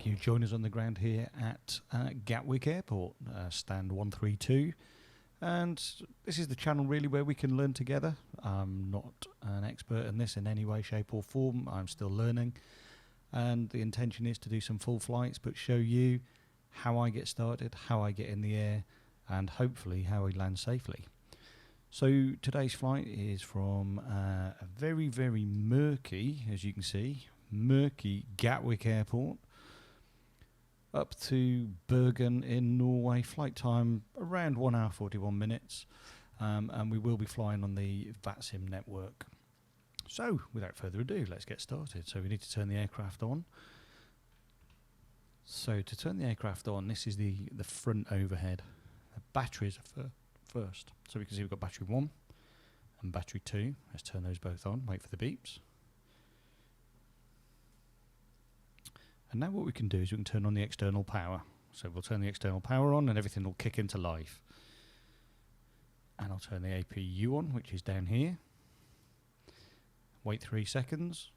You join us on the ground here at Gatwick Airport, stand 132, and this is the channel really where we can learn together. I'm not an expert in this in any way, shape or form. I'm still learning, and the intention is to do some full flights but show you how I get started, how I get in the air, and hopefully how I land safely. So today's flight is from a very, very murky, as you can see, murky Gatwick Airport up to Bergen in Norway. Flight time around 1 hour 41 minutes, and we will be flying on the Vatsim network. So without further ado, let's get started. So we need to turn the aircraft on. So to turn the aircraft on, this is the front overhead. The batteries are first. So we can see we've got battery 1 and battery 2. Let's turn those both on, wait for the beeps. And now what we can do is we can turn on the external power. So we'll turn the external power on and everything will kick into life. And I'll turn the APU on, which is down here. Wait 3 seconds.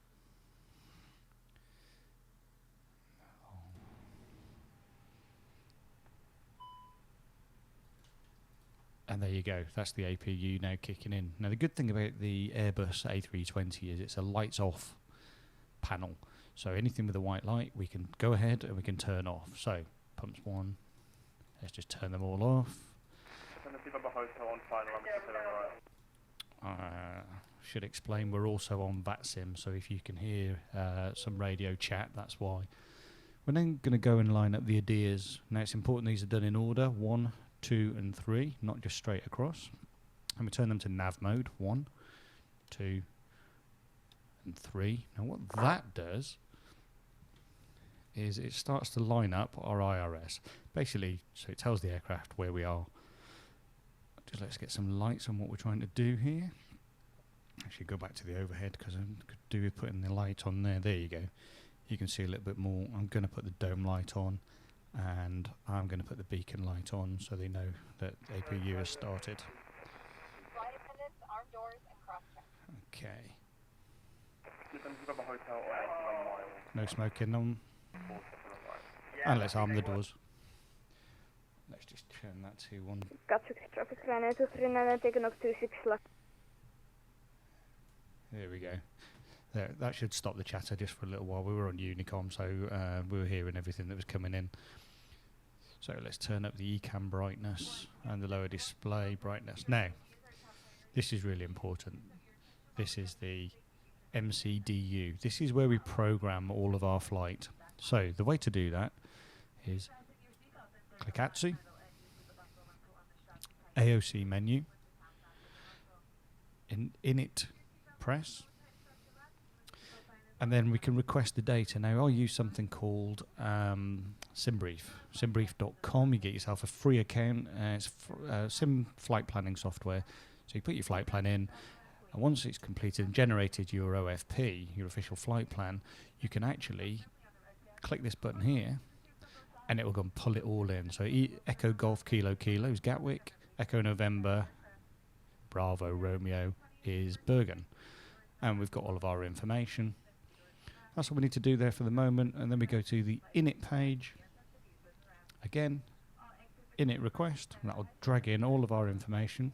And there you go, that's the APU now kicking in. Now the good thing about the Airbus A320 is it's a lights off panel. So anything with a white light, we can go ahead and we can turn off. So pumps 1, let's just turn them all off. Should explain we're also on Vatsim, so if you can hear some radio chat, that's why. We're then going to go and line up the ADIRs. Now it's important these are done in order, 1, 2 and 3, not just straight across. And we turn them to nav mode, 1, 2 and 3. Now what that does is it starts to line up our IRS. Basically, so it tells the aircraft where we are. Just let's get some lights on what we're trying to do here. Actually go back to the overhead because I could do with putting the light on there. There you go. You can see a little bit more. I'm going to put the dome light on and I'm going to put the beacon light on so they know that APU has started. Flight attendants, arm doors and cross check. Okay. No smoking on. And let's arm the doors. Let's just turn that to 1. Gatwick traffic line 239 taken off 26 left. There we go. There, that should stop the chatter just for a little while. We were on Unicom, so we were hearing everything that was coming in. So let's turn up the ECAM brightness and the lower display brightness. Now, this is really important. This is the MCDU. This is where we program all of our flight. So the way to do that is click ATSU, AOC menu, in it press, and then we can request the data. Now I'll use something called SimBrief, simbrief.com. You get yourself a free account. It's sim flight planning software. So you put your flight plan in, and once it's completed and generated your OFP, your official flight plan, you can actually click this button here and it will go and pull it all in. So Echo Golf Kilo Kilo is Gatwick, Echo November Bravo Romeo is Bergen, and we've got all of our information. That's what we need to do there for the moment, and then we go to the init page again, init request, and that will drag in all of our information.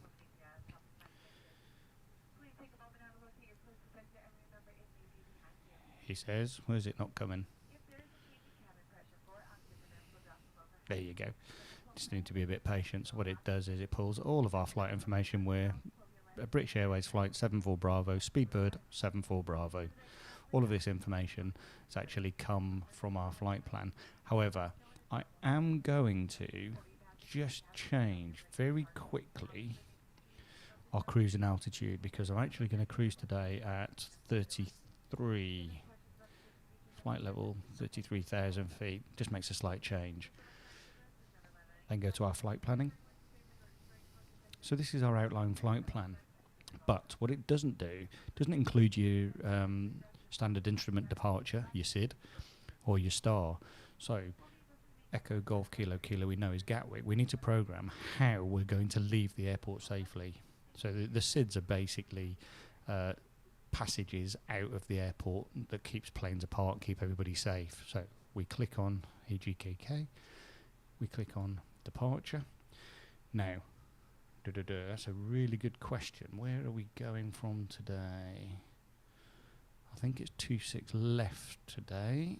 He says, where's it not coming? There you go. Just need to be a bit patient. So what it does is it pulls all of our flight information where British Airways flight 74 Bravo, Speedbird 74 Bravo. All of this information has actually come from our flight plan. However, I am going to just change very quickly our cruising altitude, because I'm actually going to cruise today at 33, flight level 33,000 feet. Just makes a slight change. Then go to our flight planning. So this is our outline flight plan. But what it doesn't do, doesn't include your standard instrument departure, your SID, or your STAR. So Echo Golf Kilo Kilo we know is Gatwick. We need to program how we're going to leave the airport safely. So the SIDs are basically passages out of the airport that keeps planes apart, keep everybody safe. So we click on EGKK, we click on departure. Now, that's a really good question. Where are we going from today? I think it's 26 left today.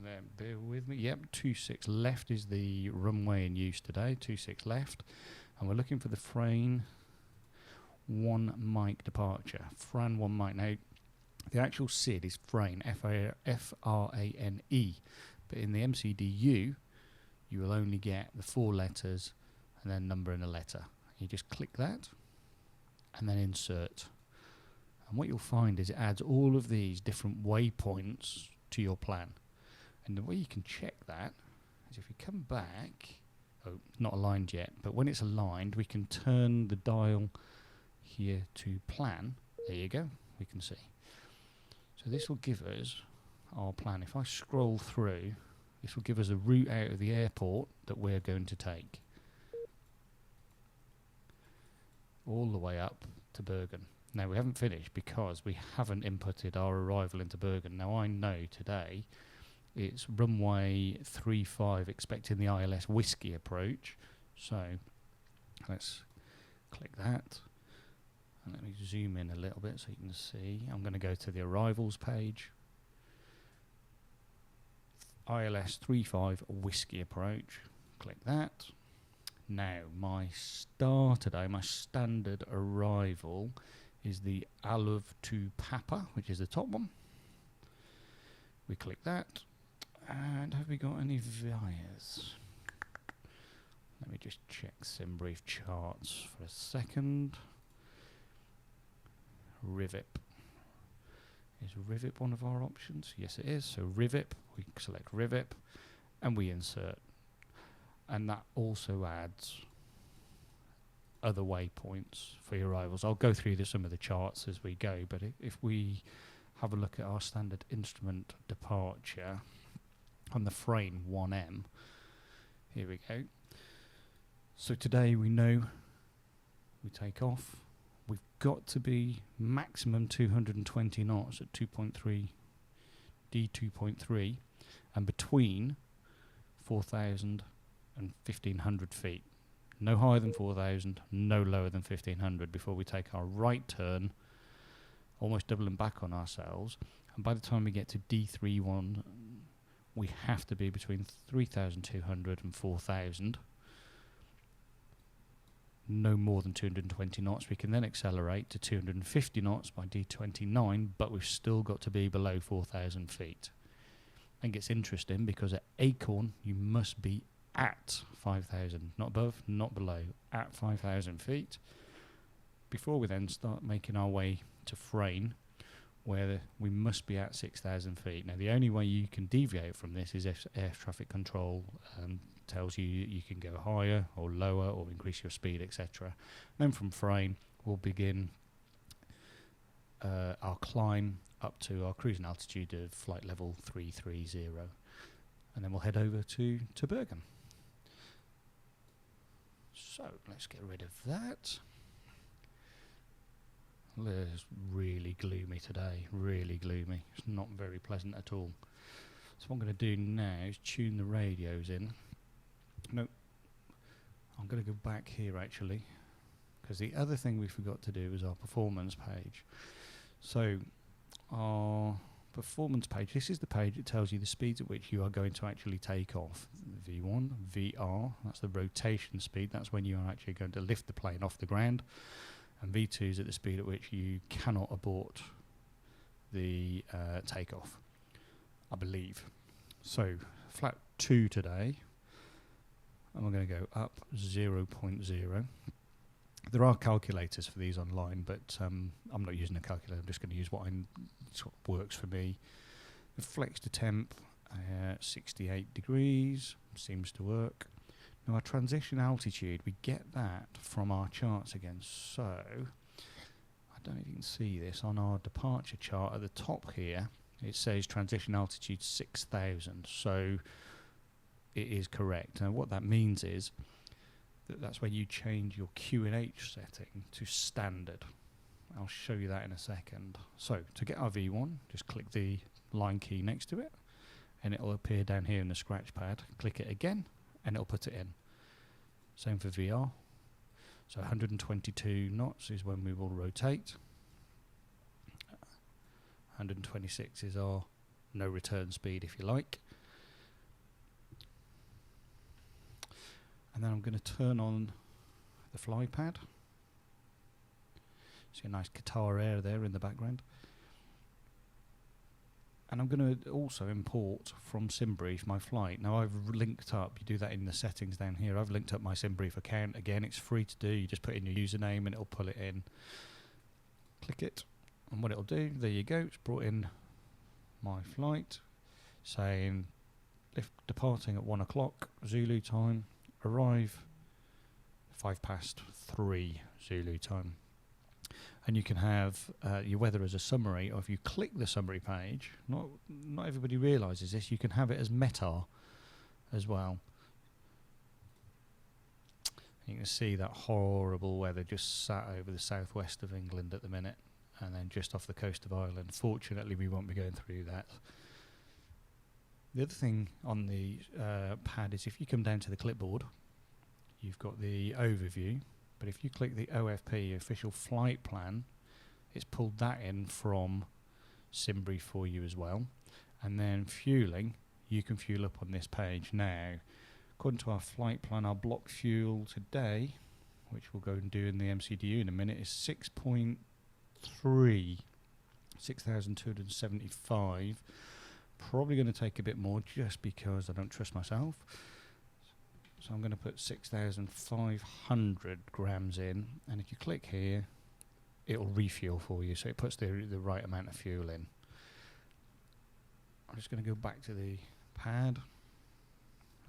Then bear with me. Yep, 26 left is the runway in use today. 26 left, and we're looking for the Frane 1 Mike departure. Fran 1 Mike. Now, the actual SID is Frane, F-R-A-N-E, but in the MCDU, you will only get the 4 letters and then number in a letter. You just click that and then insert. And what you'll find is it adds all of these different waypoints to your plan. And the way you can check that is if you come back, not aligned yet, but when it's aligned, we can turn the dial here to plan. There you go, we can see. So this will give us our plan. If I scroll through, this will give us a route out of the airport that we're going to take, all the way up to Bergen. Now, we haven't finished because we haven't inputted our arrival into Bergen. Now, I know today it's runway 35, expecting the ILS Whiskey approach. So let's click that. And let me zoom in a little bit so you can see. I'm going to go to the arrivals page. ILS 35 Whiskey approach. Click that. Now, my star today, my standard arrival, is the Aluv to Papa, which is the top one. We click that. And have we got any Vias? Let me just check SimBrief charts for a second. Rivip. Is Rivip one of our options? Yes, it is. So Rivip, we select Rivip, and we insert. And that also adds other waypoints for your arrivals. I'll go through some of the charts as we go, but if we have a look at our standard instrument departure on the Frane 1M, here we go. So today we know we take off. We've got to be maximum 220 knots at 2.3 D2.3 and between 4,000 and 1,500 feet. No higher than 4,000, no lower than 1,500 before we take our right turn, almost doubling back on ourselves. And by the time we get to D31, we have to be between 3,200 and 4,000. No more than 220 knots. We can then accelerate to 250 knots by D29, but we've still got to be below 4,000 feet. And it gets interesting because at Acorn, you must be at 5,000, not above, not below, at 5,000 feet, before we then start making our way to Frane, where we must be at 6,000 feet. Now, the only way you can deviate from this is if air traffic control tells you you can go higher or lower or increase your speed, etc. Then from Frane, we'll begin our climb up to our cruising altitude of flight level 330. And then we'll head over to Bergen. So let's get rid of that. It's really gloomy today, really gloomy. It's not very pleasant at all. So what I'm going to do now is tune the radios in. No, I'm going to go back here actually, because the other thing we forgot to do is our performance page. So our performance page, this is the page that tells you the speeds at which you are going to actually take off. V1, VR, that's the rotation speed, that's when you are actually going to lift the plane off the ground, and V2 is at the speed at which you cannot abort the takeoff, I believe. So flat 2 today, and we're going to go up 0.0. There are calculators for these online, but I'm not using a calculator. I'm just going to use what works for me. The flex to temp, 68 degrees, seems to work. Now our transition altitude, we get that from our charts again. So, I don't know if you can see this, on our departure chart at the top here, it says transition altitude 6,000. So, it is correct. And what that means is, that's when you change your QNH setting to standard. I'll show you that in a second. So to get our V1, just click the line key next to it, and it'll appear down here in the scratch pad. Click it again, and it'll put it in. Same for VR. So 122 knots is when we will rotate. 126 is our no return speed, if you like. And then I'm going to turn on the fly pad. See a nice guitar air there in the background. And I'm going to also import from SimBrief my flight. Now I've linked up, you do that in the settings down here, I've linked up my SimBrief account. Again, it's free to do, you just put in your username and it'll pull it in. Click it, and what it'll do, there you go, it's brought in my flight, saying departing at 1 o'clock Zulu time, arrive 3:05 Zulu time. And you can have your weather as a summary, or if you click the summary page, not everybody realises this, you can have it as METAR as well. You can see that horrible weather just sat over the southwest of England at the minute, and then just off the coast of Ireland. Fortunately, we won't be going through that. The other thing on the pad is if you come down to the clipboard, you've got the overview, but if you click the OFP, official flight plan, it's pulled that in from SimBrief for you as well. And then fueling, you can fuel up on this page. Now, according to our flight plan, our block fuel today, which we'll go and do in the MCDU in a minute, is 6.3, 6,275. Probably going to take a bit more just because I don't trust myself. So I'm going to put 6,500 grams in, and if you click here, it'll refuel for you, so it puts the right amount of fuel in. I'm just going to go back to the pad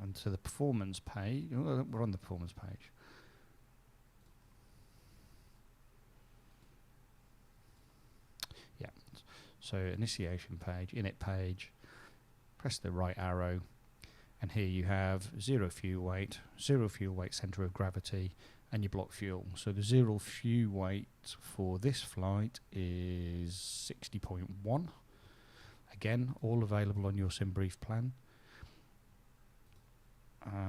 and to the performance page. Oh, we're on the performance page. Yeah, so initiation page, init page, press the right arrow, and here you have zero fuel weight centre of gravity, and your block fuel. So the zero fuel weight for this flight is 60.1. Again, all available on your SimBrief plan.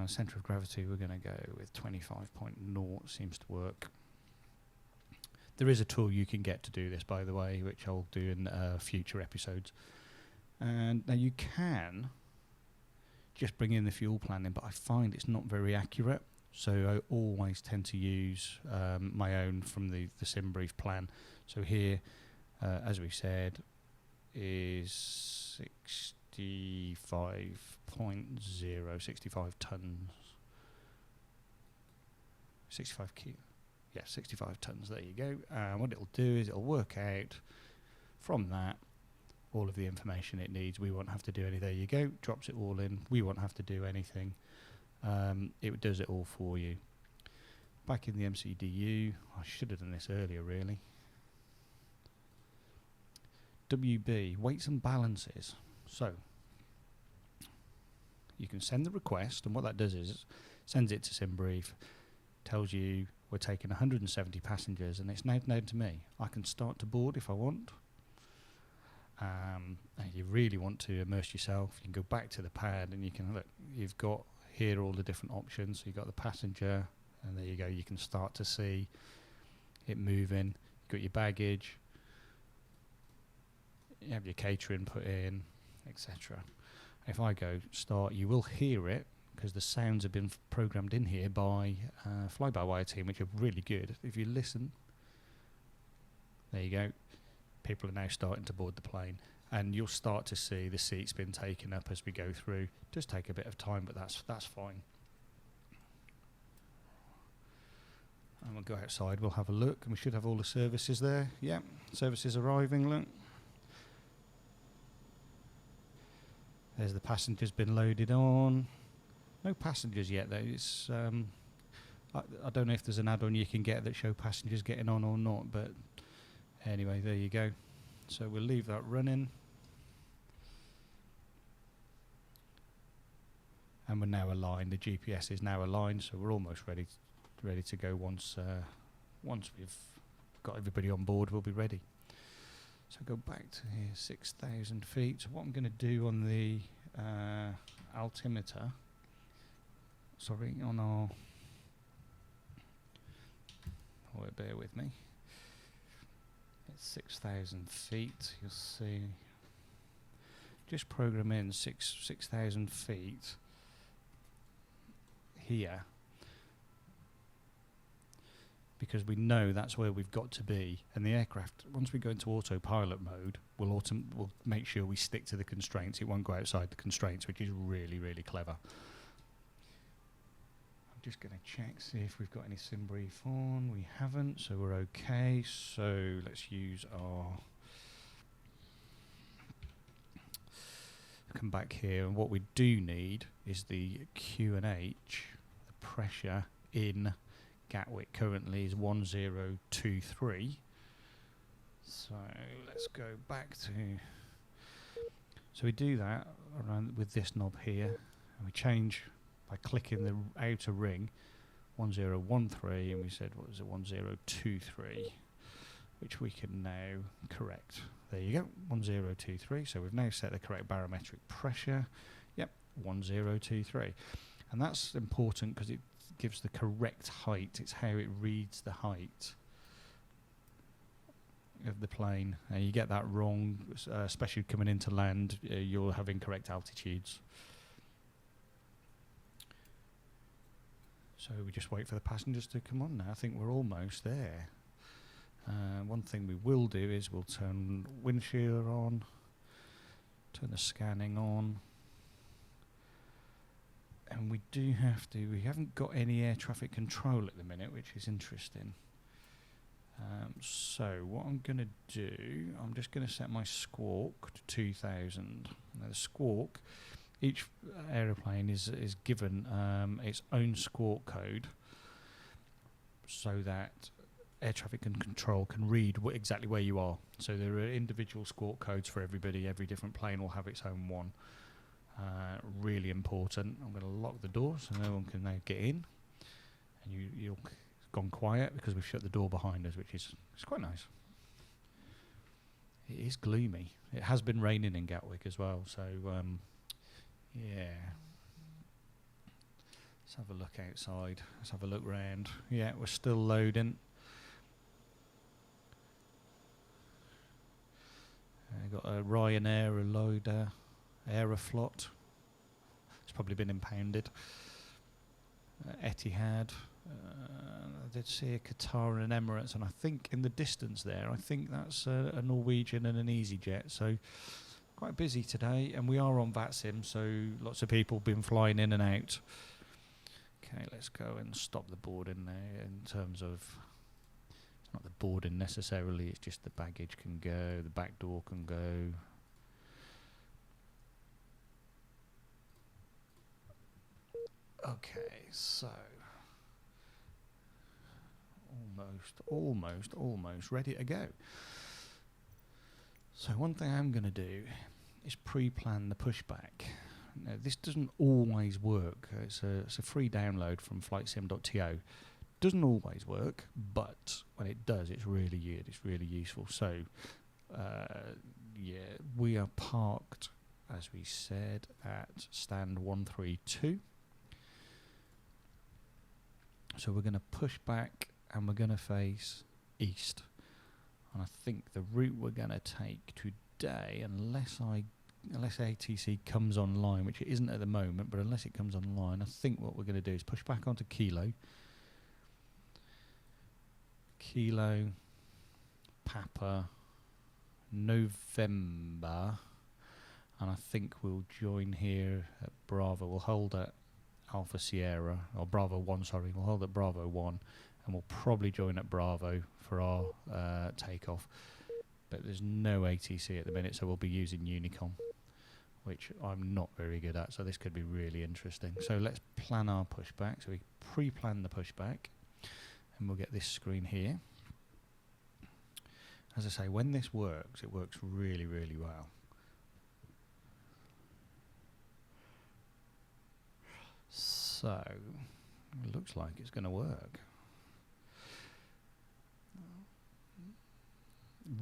Centre of gravity, we're going to go with 25.0, seems to work. There is a tool you can get to do this, by the way, which I'll do in future episodes. And now you can just bring in the fuel planning, but I find it's not very accurate, so I always tend to use my own from the SimBrief plan. So here, as we said, is 65.0, 65 tons, 65 yeah, 65 tons, there you go. What it'll do is it'll work out from that all of the information it needs. We won't have to do anything. There you go, drops it all in. We won't have to do anything. It does it all for you. Back in the MCDU, I should have done this earlier really. WB, weights and balances. So, you can send the request, and what that does is, sends it to SimBrief, tells you we're taking 170 passengers, and it's now down to me. I can start to board if I want. And you really want to immerse yourself, you can go back to the pad and you can look, you've got here all the different options. So you've got the passenger, and there you go, you can start to see it moving. You've got your baggage, You have your catering put in, etc. If I go start, you will hear it because the sounds have been programmed in here by Fly By Wire team, which are really good. If you listen, there you go. People are now starting to board the plane, and you'll start to see the seats being taken up as we go through. It does take a bit of time, but that's fine. And we'll go outside, we'll have a look, and we should have all the services there. Yeah, services arriving, look. There's the passengers been loaded on. No passengers yet though. It's I don't know if there's an add-on you can get that show passengers getting on or not, but anyway, there you go. So we'll leave that running. And we're now aligned. The GPS is now aligned, so we're almost ready to go. Once we've got everybody on board, we'll be ready. So go back to here, 6,000 feet. So what I'm going to do on the altimeter, on our, bear with me, it's 6,000 feet. You'll see, just program in 6,000 feet here, because we know that's where we've got to be, and the aircraft, once we go into autopilot mode, we'll make sure we stick to the constraints. It won't go outside the constraints, which is really, really clever. I'm just going to check, see if we've got any sim brief on. We haven't, so we're okay. So let's use our, come back here, and what we do need is the QNH, the pressure in Gatwick currently is 1023. So let's go back to, so we do that around with this knob here, and we change by clicking the outer ring 1013, and we said, what was it, 1023, which we can now correct. There you go, 1023. So we've now set the correct barometric pressure. Yep, 1023. And that's important because it gives the correct height. It's how it reads the height of the plane. You get that wrong, especially coming into land, you'll have incorrect altitudes. So we just wait for the passengers to come on now. I think we're almost there. One thing we will do is we'll turn windshield on, turn the scanning on. And we do have to, we haven't got any air traffic control at the minute, which is interesting. So what I'm going to do, I'm just going to set my squawk to 2000. Now the squawk, each aeroplane is given its own squawk code, so that air traffic control can read exactly where you are. So there are individual squawk codes for everybody. Every different plane will have its own one. Really important. I'm going to lock the door so no one can now get in, and you'll gone quiet because we've shut the door behind us, which is, it's quite nice. It is gloomy. It has been raining in Gatwick as well, so yeah. Let's have a look outside. Let's have a look round. Yeah, we're still loading. Got a Ryanair, a loader, Aeroflot. It's probably been impounded. Etihad. I did see a Qatar and an Emirates, and I think in the distance there, I think that's a Norwegian and an EasyJet. So quite busy today, and we are on Vatsim, so lots of people been flying in and out. Okay, let's go and stop the boarding there. In terms of, it's not the boarding necessarily, it's just the baggage can go, the back door can go. Okay, so almost ready to go. So one thing I'm going to do is pre-plan the pushback. Now, this doesn't always work. It's a free download from flightsim.to. Doesn't always work, but when it does, it's really good. It's really useful. So, yeah, we are parked, as we said, at stand 132. So we're going to push back and we're going to face east. And I think the route we're going to take to today, unless ATC comes online, which it isn't at the moment, but unless it comes online, I think what we're going to do is push back onto Kilo, Papa, November, and I think we'll join here at Bravo. We'll hold at Alpha Sierra, or Bravo 1, sorry. We'll hold at Bravo 1, and we'll probably join at Bravo for our takeoff. But there's no ATC at the minute, so we'll be using Unicom, which I'm not very good at, so this could be really interesting. So let's plan our pushback. So we pre-plan the pushback, and we'll get this screen here. As I say, when this works, it works really, really well. So, it looks like it's going to work.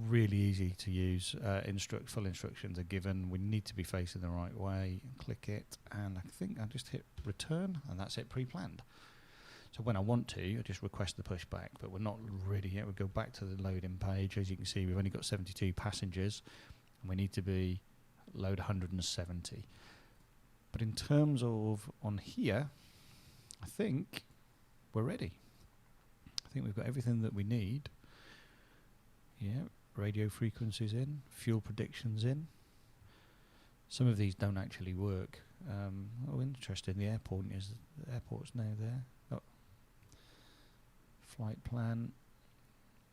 Really easy to use. Full instructions are given. We need to be facing the right way. Click it, and I think I just hit return, and that's it, pre-planned. So when I want to, I just request the pushback, but we're not ready yet. We go back to the loading page. As you can see, we've only got 72 passengers, and we need to be load 170. But in terms of on here, I think we're ready. I think we've got everything that we need. Yeah, radio frequencies in, fuel predictions in. Some of these don't actually work. Oh, interesting. The airport's now there. Oh. Flight plan.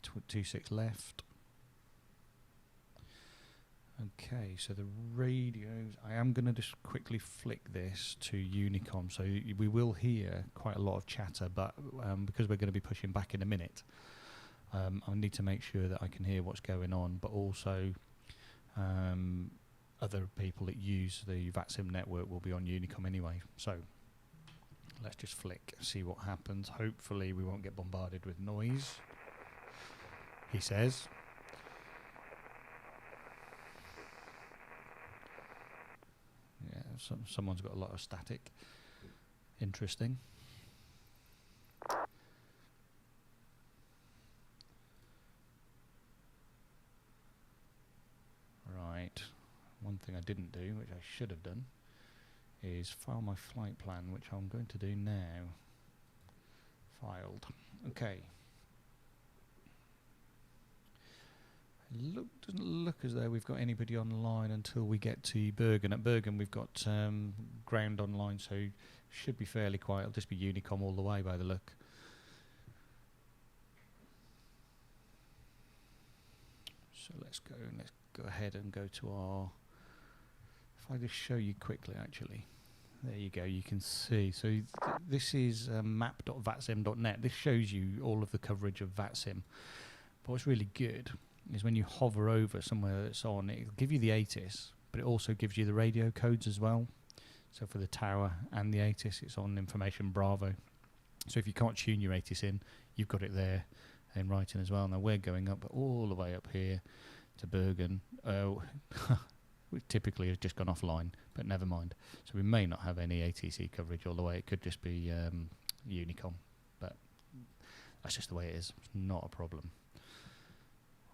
26 left. Okay, so the radios, I am going to just quickly flick this to Unicom, so we will hear quite a lot of chatter, but because we're going to be pushing back in a minute, I need to make sure that I can hear what's going on, but also other people that use the Vatsim network will be on Unicom anyway. So let's just flick, see what happens. Hopefully we won't get bombarded with noise, he says. Yeah, someone's got a lot of static. Interesting. Right. One thing I didn't do, which I should have done, is file my flight plan, which I'm going to do now. Filed. Okay. Doesn't look as though we've got anybody online until we get to Bergen. At Bergen we've got ground online, so should be fairly quiet. It'll just be Unicom all the way by the look. So let's go ahead and go to our, if I just show you quickly actually. There you go, you can see. So this is map.vatsim.net. This shows you all of the coverage of Vatsim. But what's really good is when you hover over somewhere that's on, it'll give you the ATIS, but it also gives you the radio codes as well. So for the tower and the ATIS, it's on information Bravo. So if you can't tune your ATIS in, you've got it there in writing as well. Now we're going up all the way up here to Bergen, which typically has just gone offline, but never mind. So we may not have any ATC coverage all the way. It could just be Unicom, but that's just the way it is. It's not a problem.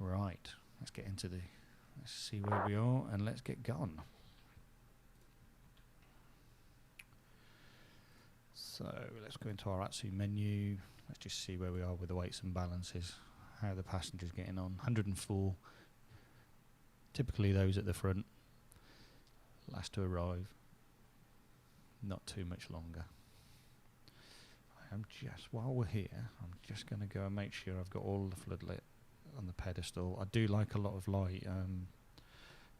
Right, let's see where we are and let's get going. So let's go into our ATSU menu. Let's just see where we are with the weights and balances, how the passengers getting on. 104, typically those at the front, last to arrive, not too much longer. While we're here, I'm just going to go and make sure I've got all the floodlit on the pedestal. I do like a lot of light,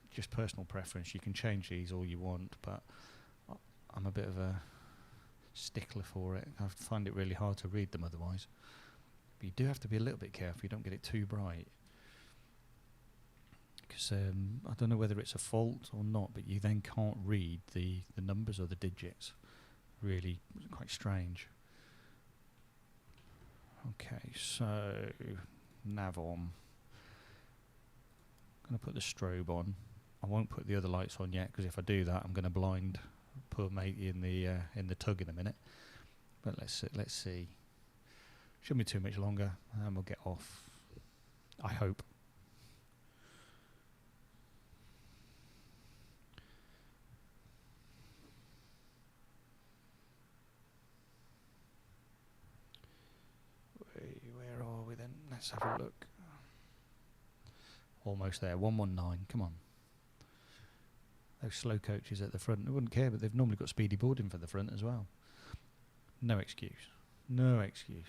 just personal preference. You can change these all you want, but I'm a bit of a stickler for it. I find it really hard to read them otherwise. But you do have to be a little bit careful you don't get it too bright, because I don't know whether it's a fault or not, but you then can't read the numbers or the digits. Really quite strange. Okay, so nav on. I'm going to put the strobe on. I won't put the other lights on yet, because if I do that I'm going to blind poor matey in the tug in a minute. But let's see. Shouldn't be too much longer and we'll get off, I hope. Let's have a look. Almost there, 119, come on. Those slow coaches at the front, they wouldn't care, but they've normally got speedy boarding for the front as well. No excuse. No excuse.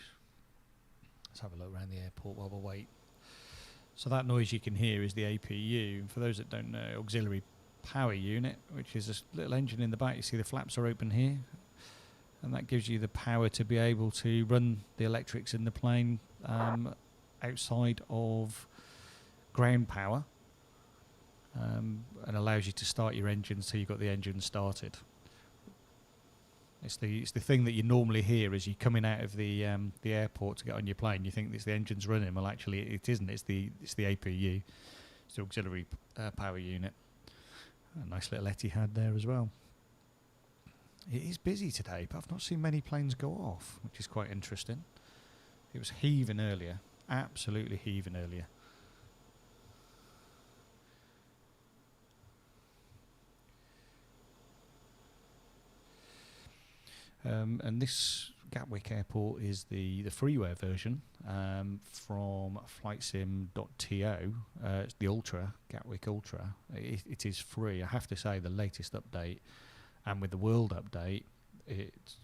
Let's have a look around the airport while we wait. So that noise you can hear is the APU. And for those that don't know, auxiliary power unit, which is a little engine in the back. You see the flaps are open here. And that gives you the power to be able to run the electrics in the plane outside of ground power. And allows you to start your engine so you've got the engine started. It's the thing that you normally hear as you're coming out of the airport to get on your plane. You think it's the engine's running. Well, actually, it isn't. It's the APU. It's the auxiliary power unit. A nice little Etihad there as well. It is busy today, but I've not seen many planes go off, which is quite interesting. It was heaving earlier, absolutely heaving earlier. And this Gatwick Airport is the freeware version from flightsim.to. It's the Ultra, Gatwick Ultra. It is free. I have to say, the latest update, and with the world update, it's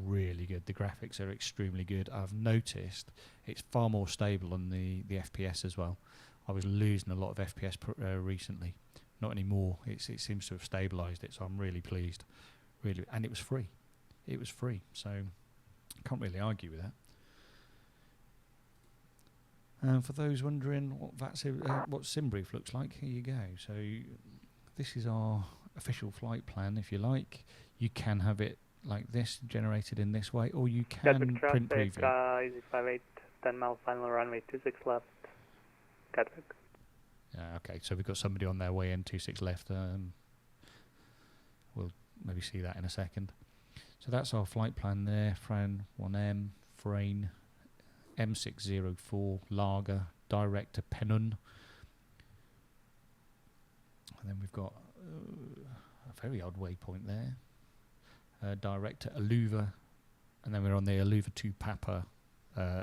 really good. The graphics are extremely good. I've noticed it's far more stable on the FPS as well. I was losing a lot of FPS recently. Not anymore. It seems to have stabilised it, so I'm really pleased. Really, and it was free. It was free, so I can't really argue with that. And for those wondering what SimBrief looks like, here you go. So this is our official flight plan, if you like. You can have it like this, generated in this way, or you can print preview. Easy 58, 10 mile final runway 26 left, Gatwick. Okay, so we've got somebody on their way in, 26 left. We'll maybe see that in a second. So that's our flight plan there. Fran 1M, Frane, M604, Lager, direct to Penun. And then we've got a very odd waypoint there. Direct to Aluva. And then we're on the Aluva to Papa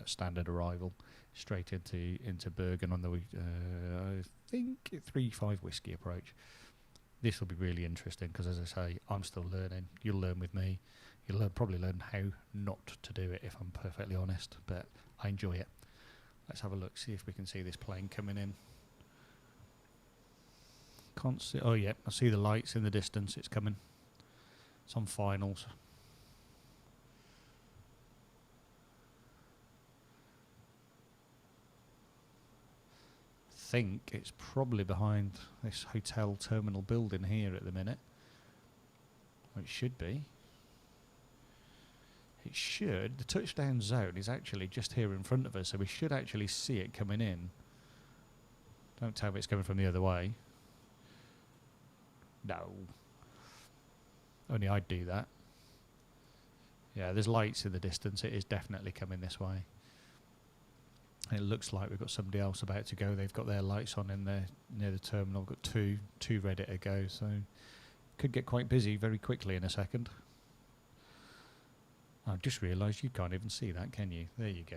standard arrival. Straight into Bergen on the, I think, 3-5 whiskey approach. This will be really interesting because, as I say, I'm still learning. You'll learn with me. You'll probably learn how not to do it, if I'm perfectly honest, but I enjoy it. Let's have a look, see if we can see this plane coming in. Can't see. Oh, yeah, I see the lights in the distance. It's coming. It's on finals. I think it's probably behind this hotel terminal building here at the minute. Or it should be. It should. The touchdown zone is actually just here in front of us, so we should actually see it coming in. Don't tell me it's coming from the other way. No. Only I'd do that. Yeah, there's lights in the distance. It is definitely coming this way. It looks like we've got somebody else about to go. They've got their lights on in there near the terminal. We've got two ready to go, so could get quite busy very quickly in a second. I've just realised you can't even see that, can you? There you go.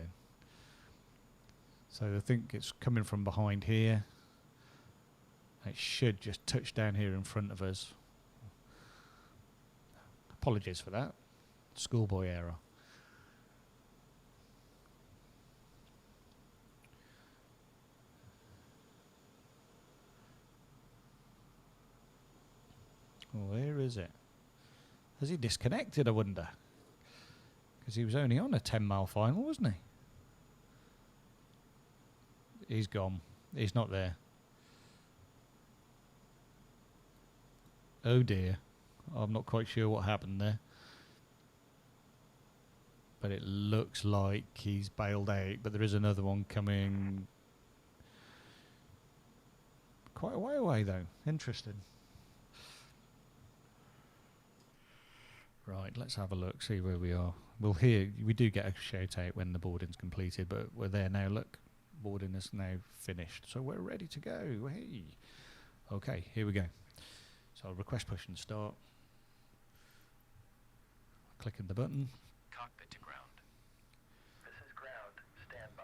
So I think it's coming from behind here. It should just touch down here in front of us. Apologies for that. Schoolboy error. Where is it? Has he disconnected, I wonder? Because he was only on a 10-mile final, wasn't he? He's gone. He's not there. Oh dear. I'm not quite sure what happened there. But it looks like he's bailed out. But there is another one coming quite a way away, though. Interesting. Right, let's have a look, see where we are. We do get a shout out when the boarding's completed, but we're there now. Look, boarding is now finished, so we're ready to go. Hey, okay, here we go. So I'll request push and start. Clicking the button. Cockpit to ground. This is ground. Stand by.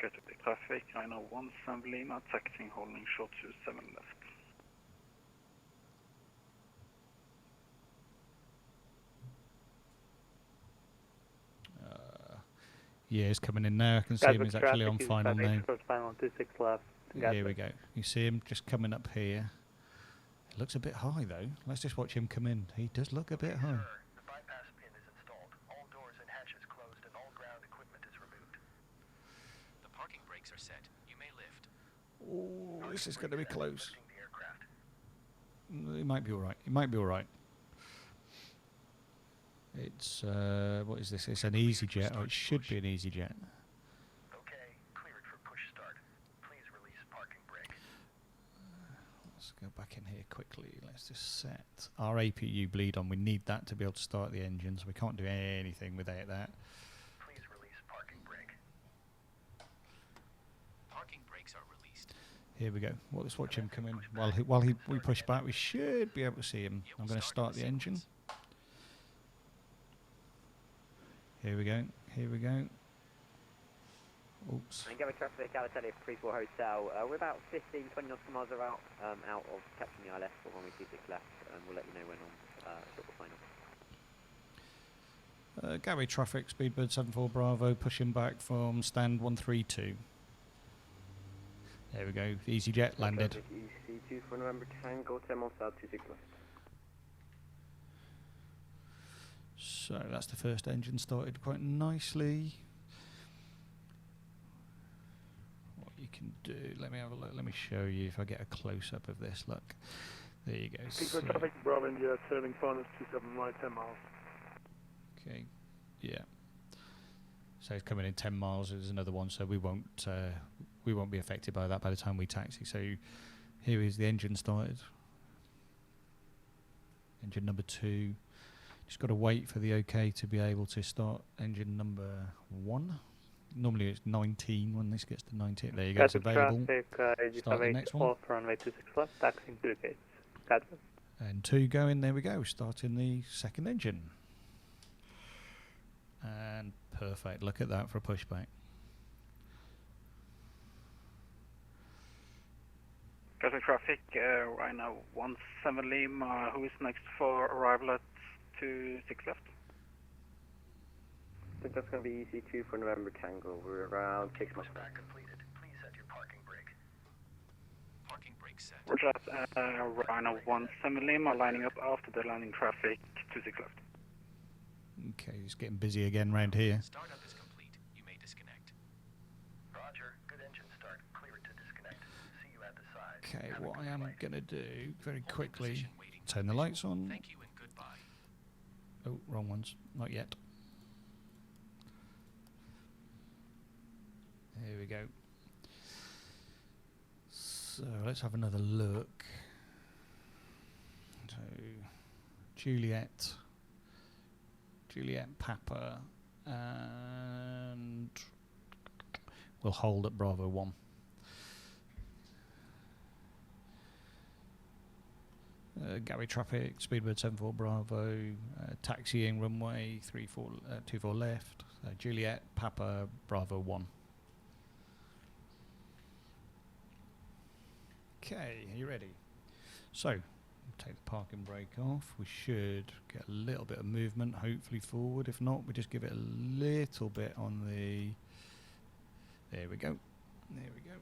Gatwick traffic, Rhino 17 Lima, taxiing holding short to 7 left. Yeah, he's coming in now. I can see him. He's actually on final now. Short final 26 left. Here we go. You see him just coming up here. It looks a bit high though. Let's just watch him come in. He does look a bit high. The bypass pin is installed. All doors and hatches closed and all ground equipment is removed. The parking brakes are set. You may lift. Oh, this is going to be close. Lifting the aircraft. It might be all right. It might be all right. It's what is this? It's an EasyJet. Oh, it should be an EasyJet. Okay, cleared for push start. Please release parking brake. Let's go back in here quickly. Let's just set our APU bleed on. We need that to be able to start the engines. We can't do anything without that. Please release parking brake. Parking brakes are released. Here we go. Well, let's watch him come in. We push back, we should be able to see him. I'm going to start the engine. Here we go. Here we go. Oops. And Gatwick traffic, Alitalia 34 Hotel. We're about 15, 20 nautical miles out of catching the ILS for runway 26 left, and we'll let you know when on short final. Gatwick traffic, Speedbird 74 Bravo, pushing back from stand 132. There we go. EasyJet landed. EC2 for November Tango, 10 miles south, 26 left. So that's the first engine started quite nicely. What you can do, let me have a look, let me show you if I get a close-up of this, look. There you go. Speedbird traffic, Bravo India, turning final 27 right, 10 miles. Okay, yeah. So it's coming in 10 miles, there's another one, so we won't be affected by that by the time we taxi. So here is the engine started. Engine number 2. Just got to wait for the OK to be able to start engine number 1. Normally it's 19 when this gets to 19. There you go, it's available. Start the next one. Runway 26 left, taxiing 2 gates. Gatwick. And 2 going, there we go, starting the second engine. And perfect, look at that for a pushback. Gatwick traffic, Rhino 17 Lima, who is next for arrival at 26 left? I think that's going to be EC2 for November Tango. We're around 6 miles Pushback completed. Please set your parking brake. Parking brake set. Roger that, Rhino 17 Lima lining up after the landing traffic, 26 left. Okay, it's getting busy again round here. Startup is complete. You may disconnect. Roger. Good engine start. Clear it to disconnect. See you at the side. Okay, Have a what good I am flight. going to do very Hold your quickly, position waiting for turn the visual. lights on. Thank you and goodbye. Oh, wrong ones, not yet. Here we go. So let's have another look. So Juliet, Papa, and we'll hold at Bravo 1. Gatwick traffic, Speedbird 74 Bravo, taxiing runway 24 left, Juliet, Papa, Bravo 1. Okay, are you ready? So, take the parking brake off. We should get a little bit of movement, hopefully forward. If not, we just give it a little bit on the... There we go. There we go.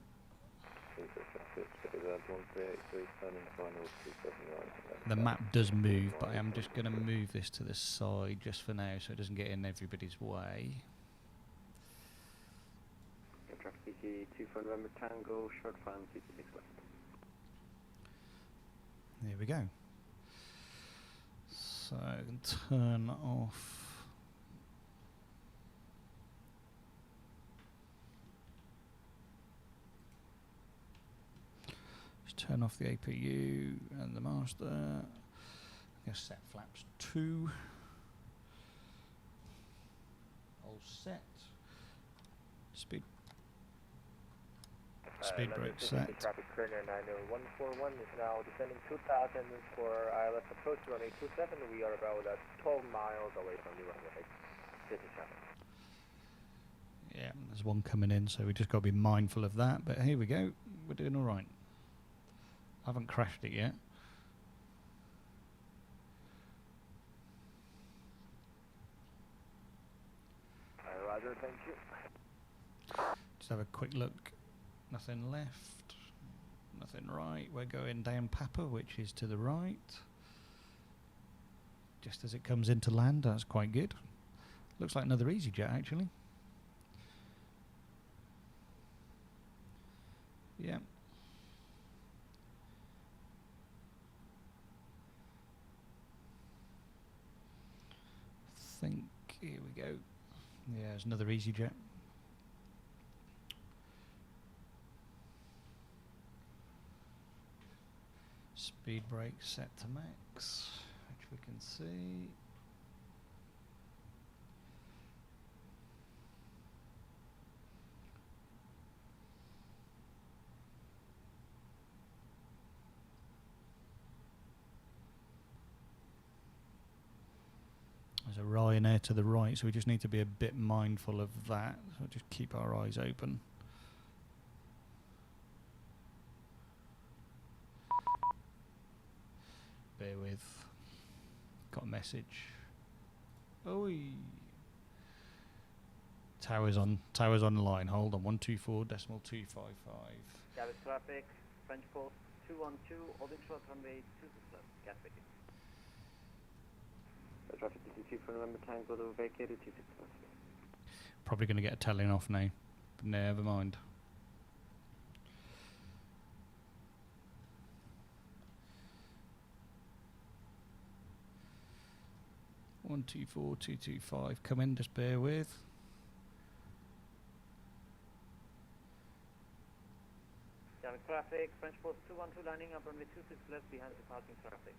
The map does move, but I am just going to move this to the side just for now so it doesn't get in everybody's way. Traffic EC2 for November Tango, short final 26 left. There we go. So I can turn off. Just turn off the APU and the master. I'm going to set flaps 2. All set. Speed brake set. Traffic Turner 90141 is now descending 2000 for ILS approach runway 27. We are about 12 miles away from the runway. This is traffic. Yeah, there's one coming in, so we just got to be mindful of that. But here we go. We're doing all right. I haven't crashed it yet. Roger, thank you. Just have a quick look. Nothing left. Nothing right. We're going down Papa, which is to the right. Just as it comes into land, that's quite good. Looks like another EasyJet, actually. Yeah. Think, here we go. Yeah, there's another EasyJet. Speed brake set to max, which we can see. There's a Ryanair to the right, so we just need to be a bit mindful of that. So just keep our eyes open. Bear with. Got a message. Oi. Towers online. Hold on. 124.255. Gatwick traffic, French Post 212, holding short runway 26 left, Gatwick. Traffic DT2 for November Tango, vacated 26 left. Probably going to get a telling off now, but never mind. One, 2, 4, 2, 2, 5. Come in, just bear with. Gatwick traffic, French Post 212 lining up runway 26 left behind the parking traffic.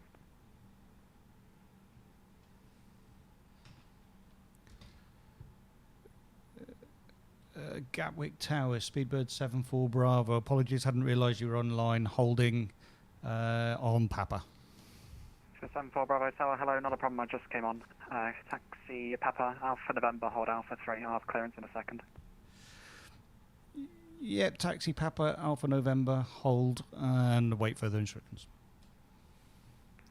Gatwick Tower, Speedbird 74 Bravo. Apologies, hadn't realised you were online holding on Papa. 74 Bravo Tower, hello, not a problem, I just came on. Taxi Papa, Alpha November, hold Alpha 3, I'll have clearance in a second. Yep, Taxi Papa, Alpha November, hold, and wait further instructions.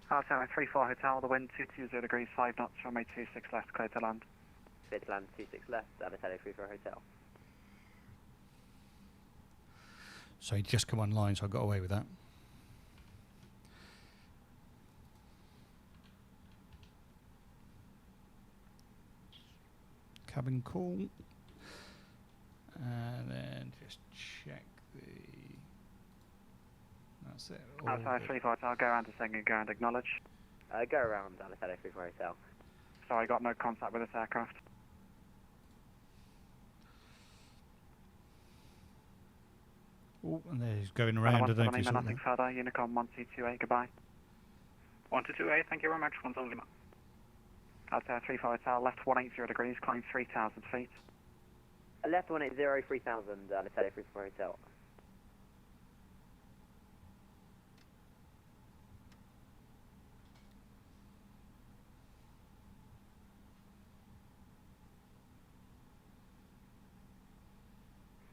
Tower 34 Hotel, the wind 220 degrees, 5 knots, runway 26 left, clear to land. Clear to land 26 left, Alitalia 34 Hotel. So he just come online, so I got away with that. Cabin call. And then just check the... That's it. Alitalia 34 Hotel, go around to Singing, go and acknowledge. Go around Alitalia 34 Hotel. Sorry, got no contact with this aircraft. Oh, and there's going around. I don't know if you saw nothing that. further, Unicom 1228, goodbye. 1228, thank you very much, 1 Lima. Alitalia 34 Hotel, left 180 degrees, climb 3,000 feet. Left 180, 3000, Alitalia 34 Hotel.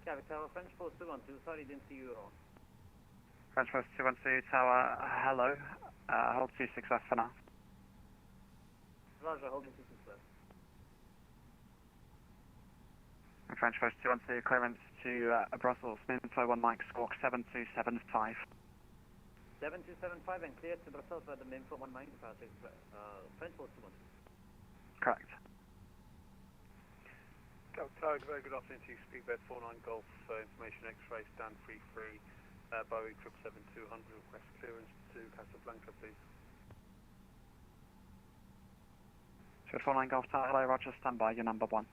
Gatwick Tower, French Post 212, sorry, didn't see you on. French Post 212 Tower, hello. Hold 26 left for now. Roger, holding 26 left. French Post 212, clearance to Brussels, info 1 Mike, squawk 7275. 7275 and clear to Brussels by the main 1 Mike departure, French Post 212. Correct. Tower, very good afternoon to you. Speedbird 49 Golf, information X-ray, stand 33, Boeing 777-200, request clearance to Casablanca, please. 49 Golf Tower, hello, Roger, stand by, you're number 1.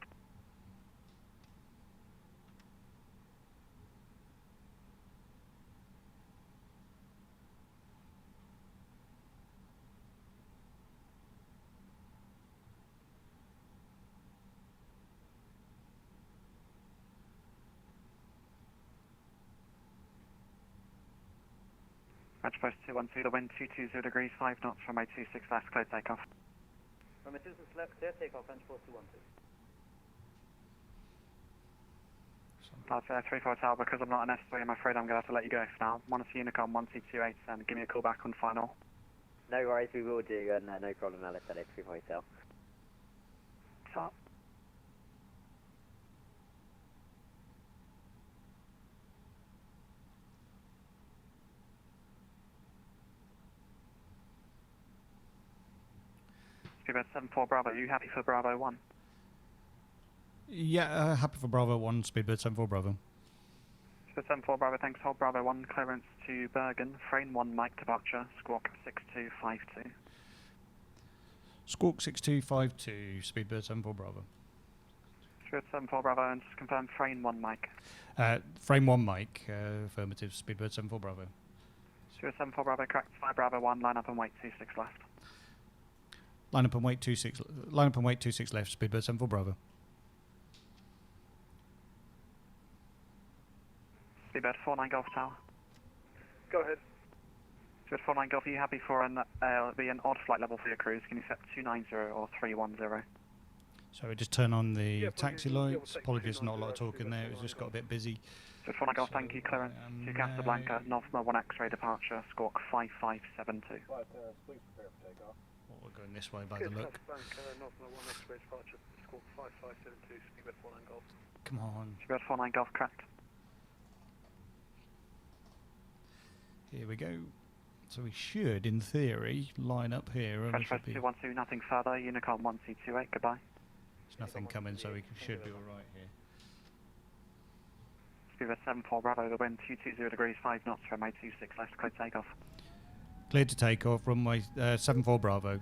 French Post 212, the wind 220 degrees, 5 knots, runway 26 left, clear takeoff. Runway 26 left, clear takeoff, French Post 212. That's 34 Tower. Because I'm not an S3, I'm afraid I'm going to have to let you go for now. Want to see Unicom 1228 and give me a call back on final. No worries, we will do, and no problem, Alice, LA 3 Hotel. Stop. Speedbird 74 Bravo, are you happy for Bravo 1? Yeah, happy for Bravo 1, Speedbird 74 Bravo. Speedbird 74 Bravo, thanks. Hold Bravo 1, clearance to Bergen, frame 1, Mike departure, squawk 6252. Squawk 6252, Speedbird 74 Bravo. Speedbird 74 Bravo, and just confirm frame 1, Mike. Frame 1 Mike, affirmative, Speedbird 74 Bravo. Speedbird 74 Bravo, correct. Fly Bravo 1, line up and wait 26 left. Line up and wait 26 left, Speedbird 74 Bravo. Speedbird 49 Golf Tower. Go ahead. Speedbird 49 Golf, are you happy for an odd flight level for your cruise? Can you set 290 or 310? So we just turn on the Yeah, taxi we'll lights. take Apologies, not a lot of 290, talk in there. It was just got a bit busy. Speedbird 49 Golf, thank you. Clearance to Casablanca, Northmer 1 X-ray departure, squawk 5572. Right, please prepare for takeoff. Well, we're going this way by the look. Northern 1 X-ray departure, squawk 5572, Speedbird 49 Golf. Come on. Speedbird 49 Golf, correct. Here we go. So we should, in theory, line up here. And we Fresh should be, 212, nothing further. Unicom 1228, goodbye. there's nothing coming, so we should be all right here. Speedbird 74 Bravo, the wind 220 degrees, 5 knots, runway 26 left, clear takeoff. Cleared to take off, runway 74 Bravo.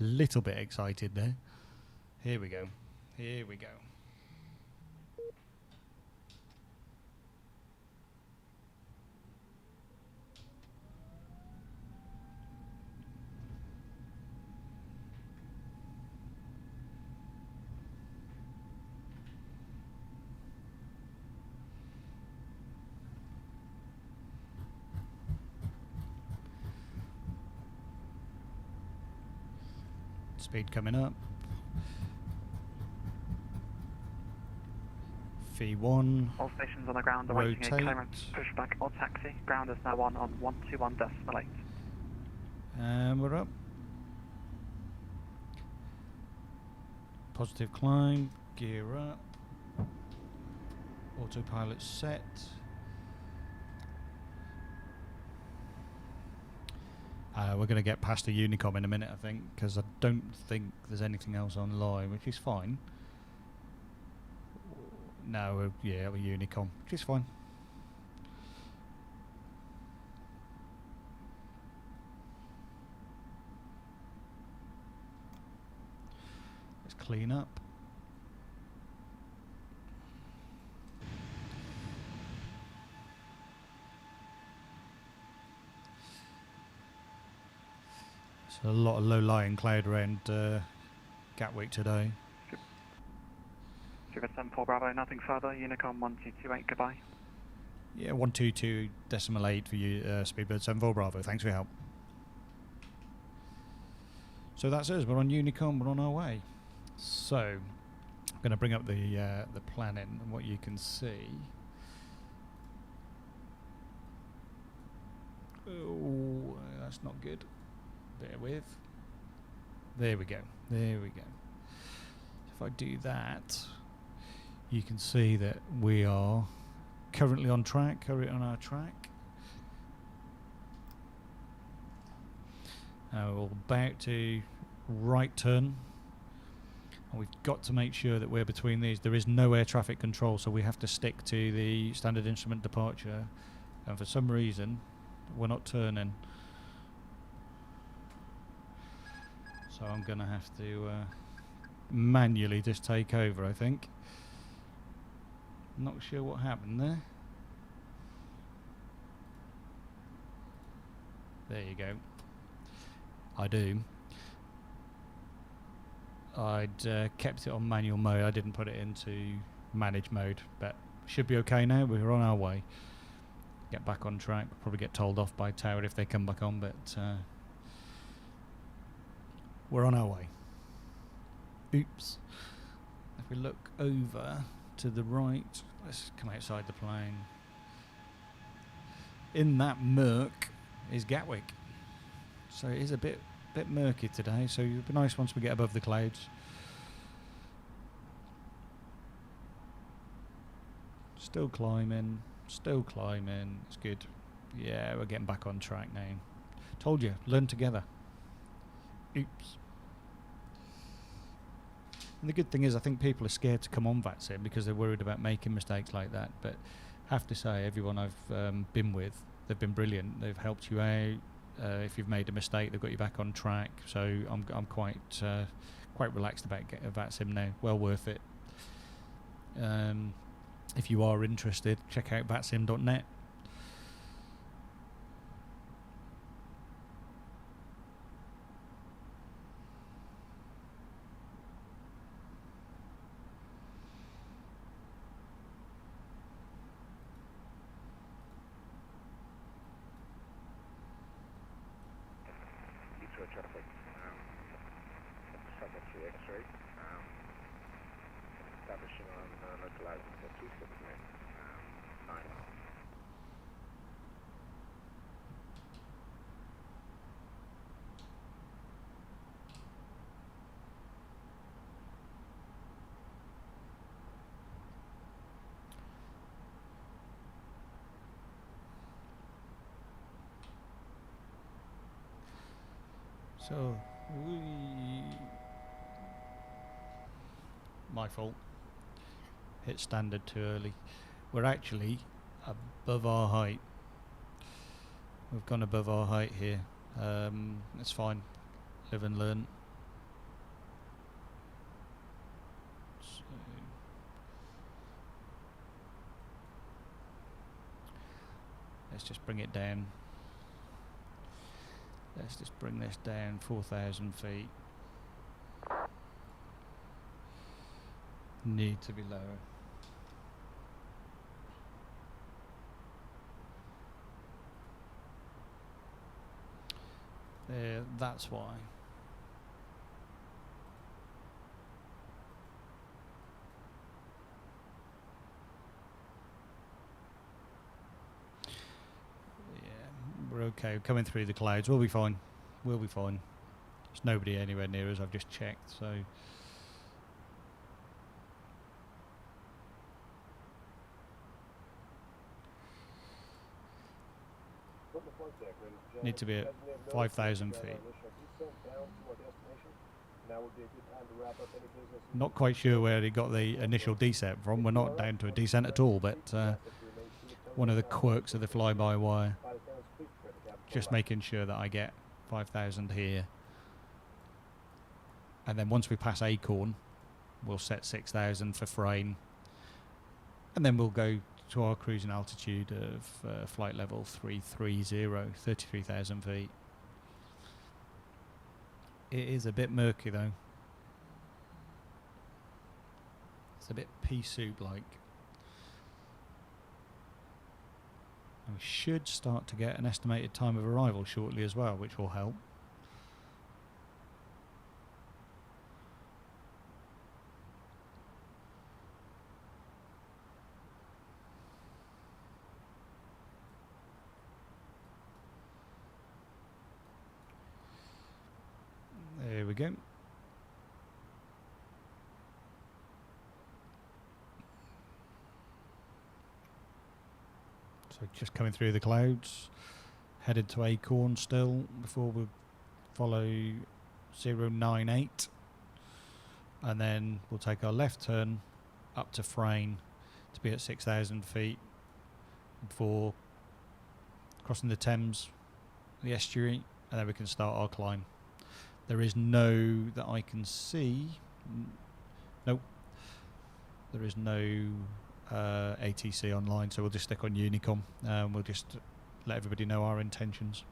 A little bit excited there. Here we go. Here we go. Speed coming up. V1. All stations on the ground awaiting a Rotate. clearance, pushback or taxi. Ground is now on 121.8. And we're up. Positive climb. Gear up. Autopilot set. We're going to get past the Unicom in a minute, I think, because I don't think there's anything else online, which is fine. No, yeah, we're Unicom, which is fine. Let's clean up. A lot of low-lying cloud around Gatwick today. Speedbird 74 Bravo, nothing further. Unicom 1228, goodbye. Yeah, 122.8 for you, Speedbird 74 Bravo. Thanks for your help. So that's us. We're on Unicom. We're on our way. So I'm going to bring up the planning and what you can see. Oh, that's not good. Bear with. There we go. There we go. If I do that, you can see that we are currently on track, currently on our track. We're about to right turn. And we've got to make sure that we're between these. There is no air traffic control, so we have to stick to the standard instrument departure. And for some reason, we're not turning. So I'm going to have to manually just take over, I think. Not sure what happened there. There you go. I do. I'd kept it on manual mode. I didn't put it into manage mode, but should be okay now. We're on our way. Get back on track. We'll probably get told off by Tower if they come back on, but we're on our way. Oops. If we look over to the right, let's come outside the plane. In that murk is Gatwick. So it is a bit murky today, so it'll be nice once we get above the clouds. Still climbing, it's good. Yeah, we're getting back on track now. Told you, learn together. Oops. And the good thing is I think people are scared to come on Vatsim because they're worried about making mistakes like that, but I have to say everyone I've been with, they've been brilliant. They've helped you out. If you've made a mistake, they've got you back on track. So I'm quite relaxed about Vatsim now. Well worth it. If you are interested, check out vatsim.net. Traffic, 703 X-ray, establishing on localizing for 26 minutes, 9 miles. So, my fault. Hit standard too early. We're actually above our height. We've gone above our height here. It's fine. Live and learn. So, let's just bring it down. Let's just bring this down 4,000 feet. Need to be lower. There, that's why. We're okay, coming through the clouds, we'll be fine. We'll be fine. There's nobody anywhere near us, I've just checked, so. Need to be at 5,000 feet. Not quite sure where he got the initial descent from. We're not down to a descent at all, but one of the quirks of the fly-by-wire. Just making sure that I get 5,000 here. And then once we pass Acorn, we'll set 6,000 for Frayne. And then we'll go to our cruising altitude of flight level 330, 33,000 feet. It is a bit murky though. It's a bit pea soup like. And we should start to get an estimated time of arrival shortly as well, which will help. There we go. So just coming through the clouds, headed to Acorn still before we follow 098, and then we'll take our left turn up to Frayne to be at 6,000 feet before crossing the Thames, the estuary, and then we can start our climb. There is no, that I can see, nope, there is no ATC online, so we'll just stick on Unicom. We'll just let everybody know our intentions.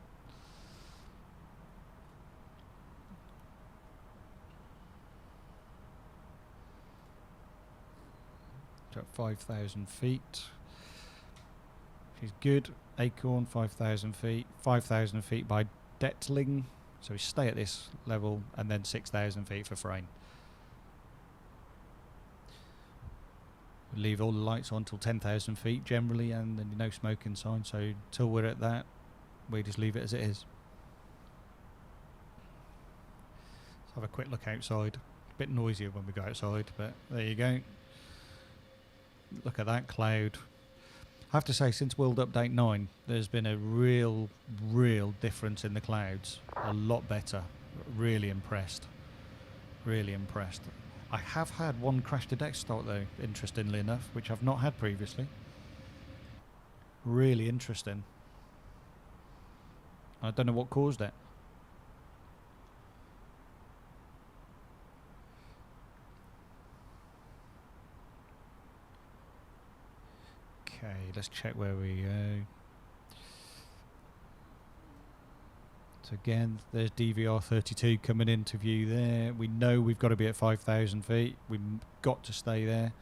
So at 5,000 feet, she's good. Acorn 5,000 feet, 5,000 feet by Detling. So we stay at this level and then 6,000 feet for Frayne. Leave all the lights on till 10,000 feet generally, and then no smoking sign. So till we're at that, we just leave it as it is. Let's have a quick look outside. A bit noisier when we go outside, but there you go. Look at that cloud. I have to say, since World Update 9, there's been a real difference in the clouds. A lot better. Really impressed. Really impressed. I have had one crash to deck start though, interestingly enough, which I've not had previously. Really interesting. I don't know what caused it. Okay, let's check where we go. So again, there's DVR 32 coming into view there. We know we've got to be at 5,000 feet. We've got to stay there.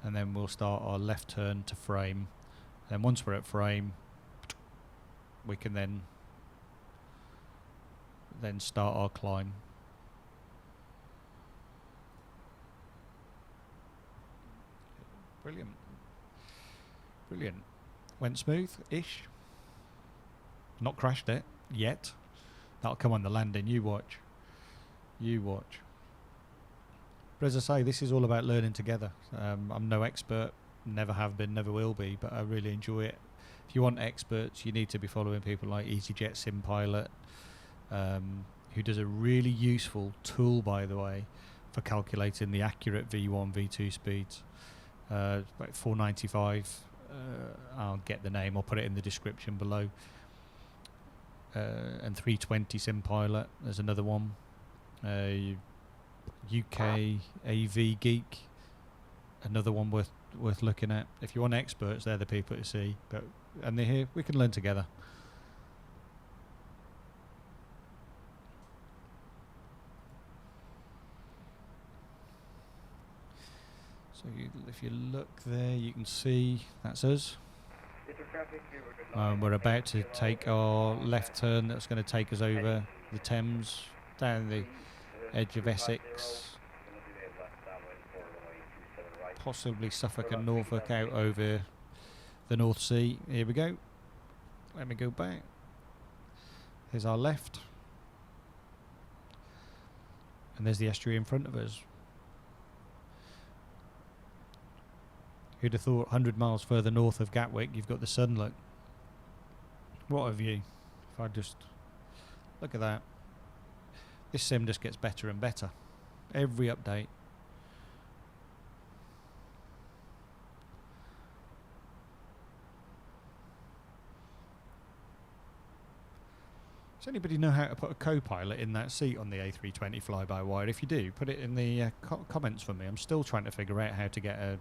And then we'll start our left turn to frame. Then once we're at frame, we can then start our climb. Brilliant. Brilliant. Went smooth-ish. Not crashed it yet. That'll come on the landing. You watch. You watch. But as I say, this is all about learning together. I'm no expert. Never have been, never will be. But I really enjoy it. If you want experts, you need to be following people like EasyJet SimPilot, who does a really useful tool, by the way, for calculating the accurate V1, V2 speeds. About 495. I'll get the name. I'll put it in the description below. And 320 SimPilot. There's another one. UK AV Geek. Another one worth looking at. If you want experts, they're the people to see. And they're here. We can learn together. So if you look there, you can see that's us. We're about to take our left turn. That's going to take us over the Thames, down the edge of Essex, possibly Suffolk and Norfolk, out over the North Sea. Here we go. Let me go back. Here's our left. And there's the estuary in front of us. Who'd have thought 100 miles further north of Gatwick, you've got the sun, look. What a view. If I just look at that. This sim just gets better and better. Every update. Does anybody know how to put a co-pilot in that seat on the A320 Fly By Wire? If you do, put it in the comments for me. I'm still trying to figure out how to get a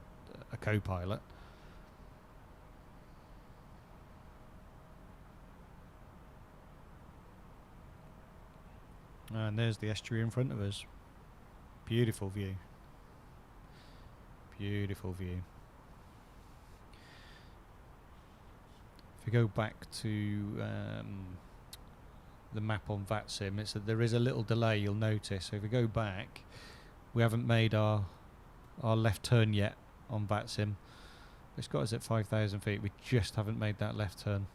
co-pilot. And there's the estuary in front of us. Beautiful view. Beautiful view. If you go back to the map on Vatsim, it's that there is a little delay, you'll notice. So if we go back, we haven't made our left turn yet on Vatsim. It's got us at 5,000 feet. We just haven't made that left turn.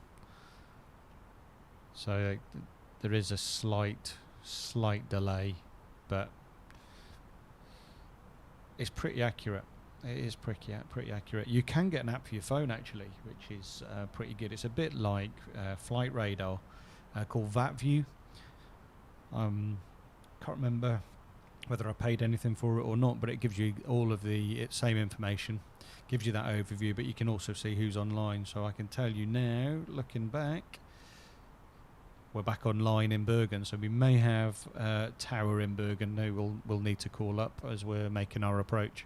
So there is a slight delay, but it's pretty accurate. It is pretty accurate. You can get an app for your phone actually, which is pretty good. It's a bit like flight radar, called VatView. Can't remember whether I paid anything for it or not, but it gives you all of the same information, gives you that overview, but you can also see who's online. So I can tell you now, looking back, we're back online in Bergen, so we may have a tower in Bergen who we'll need to call up as we're making our approach.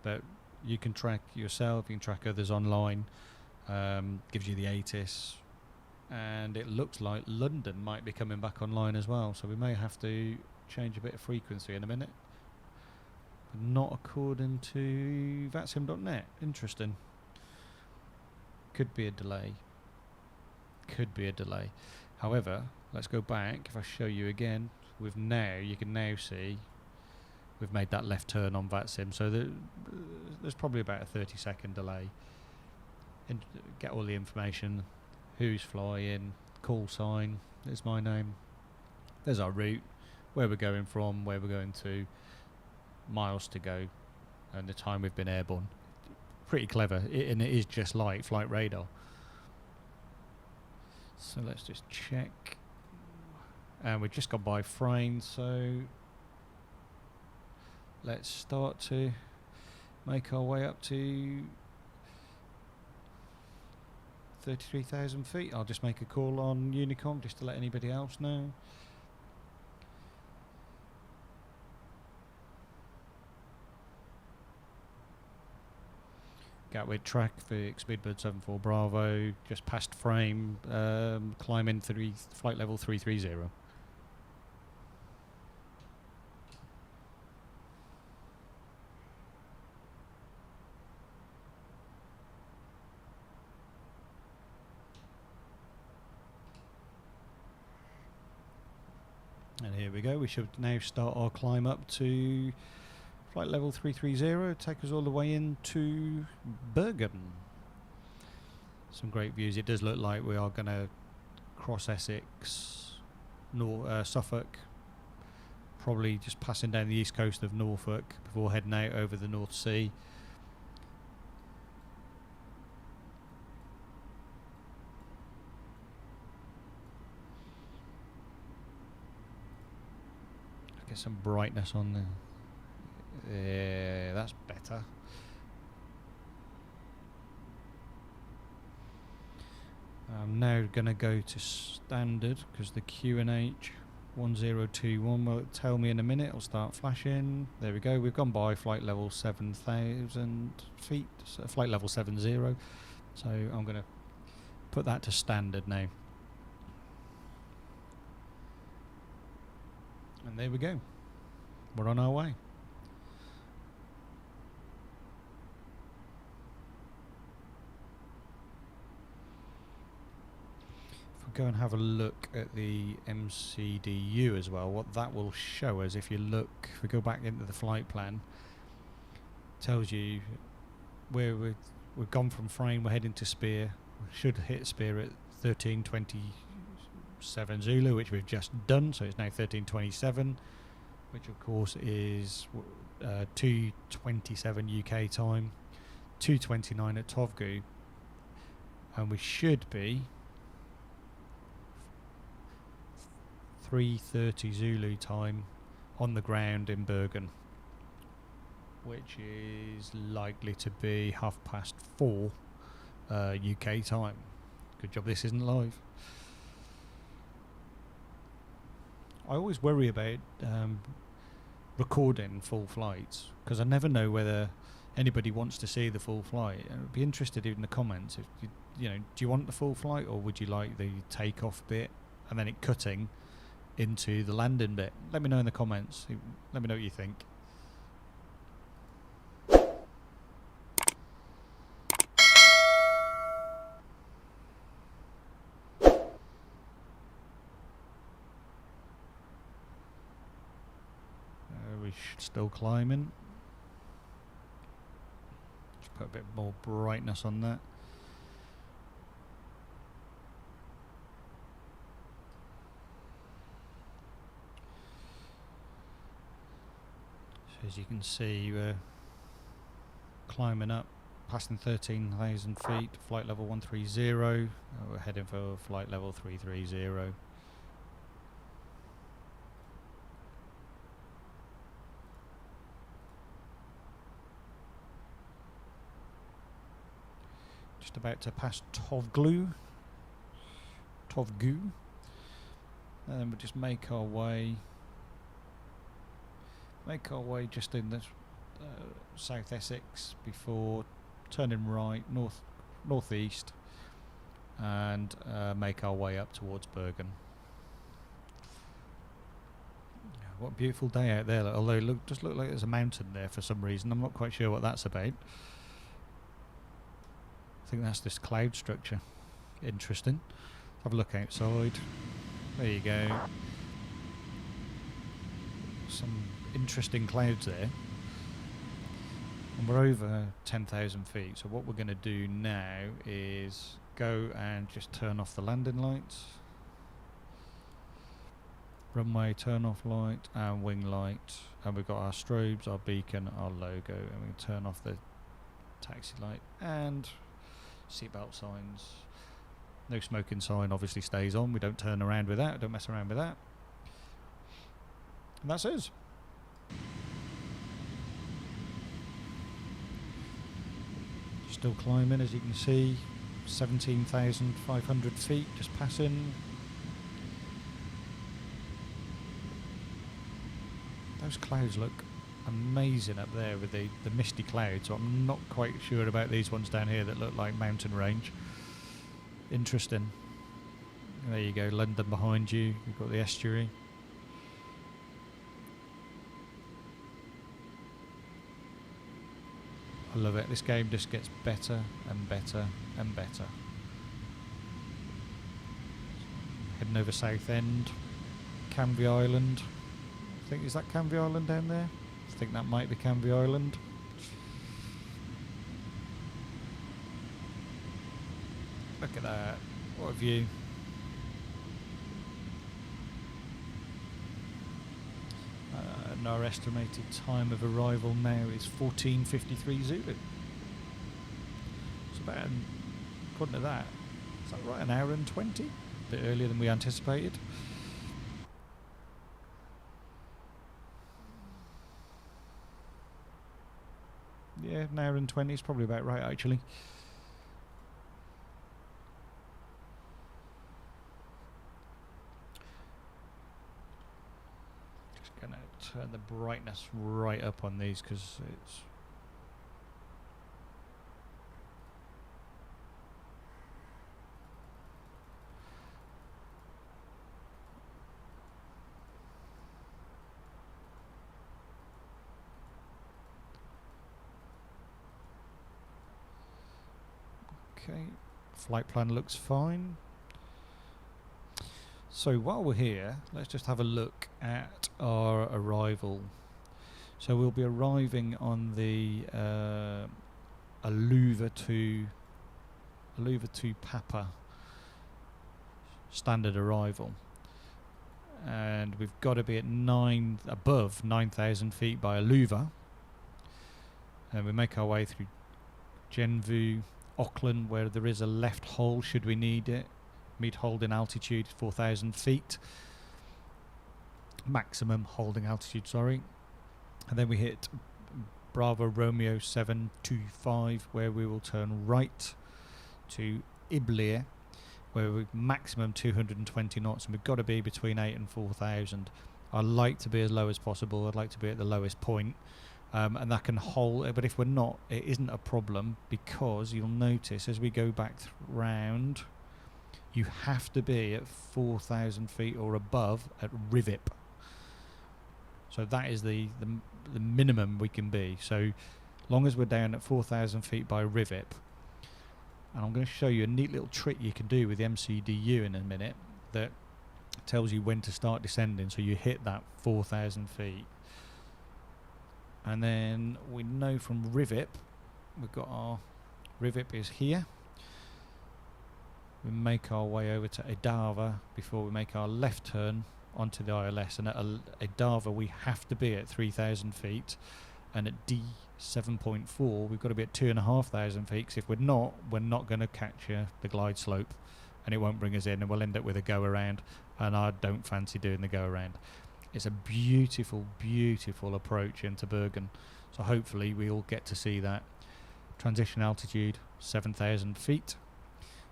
But you can track yourself, you can track others online, gives you the ATIS, and it looks like London might be coming back online as well, so we may have to change a bit of frequency in a minute. But not according to vatsim.net. Interesting. Could be a delay. Could be a delay. However, let's go back. If I show you again, you can now see we've made that left turn on Vatsim, so there's probably about a 30-second delay. And get all the information, who's flying, call sign, there's my name, there's our route, where we're going from, where we're going to, miles to go, and the time we've been airborne. Pretty clever, and it is just like flight radar. So let's just check. And we've just gone by frame, so let's start to make our way up to 33,000 feet. I'll just make a call on Unicom just to let anybody else know. Gatwick track for Speedbird 74 Bravo, just past frame, climbing flight level 330. And here we go, we should now start our climb up to flight level 330, take us all the way into Bergen. Some great views. It does look like we are going to cross Essex, Suffolk, probably just passing down the east coast of Norfolk before heading out over the North Sea. Get some brightness on there. Yeah, that's better. I'm now going to go to standard because the QNH 1021 will tell me in a minute. I'll start flashing. There we go. We've gone by flight level 7,000 feet, so flight level 70. So I'm going to put that to standard now. And there we go. We're on our way. If we go and have a look at the MCDU as well, what that will show us, if you look, if we go back into the flight plan, tells you where we've gone from frame, we're heading to Spear. We should hit Spear at 1327 Zulu, which we've just done, so it's now 1327, which of course is 2:27 UK time, 2:29 at Tovgu, and we should be 3:30 Zulu time on the ground in Bergen, which is likely to be 4:30 UK time. Good job this isn't live. I always worry about recording full flights because I never know whether anybody wants to see the full flight. I'd be interested in the comments if you know, do you want the full flight or would you like the takeoff bit and then it cutting into the landing bit? Let me know in the comments. Let me know what you think. Still climbing. Just put a bit more brightness on that. So as you can see, we're climbing up, passing 13,000 feet, flight level 130. We're heading for flight level 330. Just about to pass Tovgu, and then we'll just make our way just in the South Essex before turning right northeast and make our way up towards Bergen. What a beautiful day out there, although it does look like there's a mountain there for some reason. I'm not quite sure what that's about. I think that's this cloud structure. Interesting. Have a look outside. There you go. Some interesting clouds there. And we're over 10,000 feet, so what we're going to do now is go and just turn off the landing lights. Runway turn off light and wing light, and we've got our strobes, our beacon, our logo, and we can turn off the taxi light and seatbelt signs. No smoking sign obviously stays on, we don't turn around with that, don't mess around with that. And that's us. Still climbing, as you can see, 17,500 feet just passing. Those clouds look amazing up there with the misty clouds, so I'm not quite sure about these ones down here that look like mountain range. Interesting. There you go, London behind you, you've got the estuary. I love it, this game just gets better and better and better. Heading over Southend, Canvey Island. I think, is that Canvey Island down there? I think that might be Canvey Island. Look at that, what a view. And our estimated time of arrival now is 14:53 Zulu. It's about, according to that, is that right, an hour and 20? A bit earlier than we anticipated. Yeah, an hour and 20 is probably about right, actually. Just going to turn the brightness right up on these because it's... Okay, flight plan looks fine. So while we're here, let's just have a look at our arrival. So we'll be arriving on the Aluva to Papa standard arrival, and we've got to be at above 9,000 feet by Aluva, and we make our way through Genvu, Auckland, where there is a left hole should we need it. Meet holding altitude 4,000 feet. Maximum holding altitude, sorry. And then we hit Bravo Romeo 725, where we will turn right to Iblir, where we maximum 220 knots, and we've got to be between 8 and 4,000. I like to be as low as possible. I'd like to be at the lowest point. And that can hold, but if we're not, it isn't a problem, because you'll notice as we go back round, you have to be at 4,000 feet or above at Rivip. So that is the minimum we can be. So long as we're down at 4,000 feet by Rivip, and I'm going to show you a neat little trick you can do with the MCDU in a minute that tells you when to start descending, so you hit that 4,000 feet. And then we know from Rivip, we've got our Rivip is here. We make our way over to Edava before we make our left turn onto the ILS. And at Edava we have to be at 3,000 feet. And at D7.4 we've got to be at 2,500 feet, because if we're not going to catch the glide slope, and it won't bring us in, and we'll end up with a go around, and I don't fancy doing the go around. It's a beautiful, beautiful approach into Bergen, so hopefully we'll get to see that. Transition altitude 7,000 feet,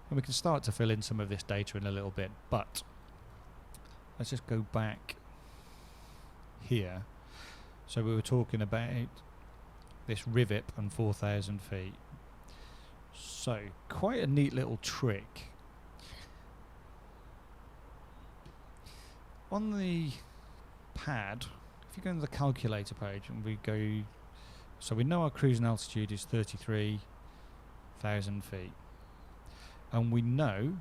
and we can start to fill in some of this data in a little bit, but let's just go back here. So we were talking about this Rivip and 4,000 feet. So quite a neat little trick. On the pad, if you go into the calculator page and we go, so we know our cruising altitude is 33,000 feet, and we know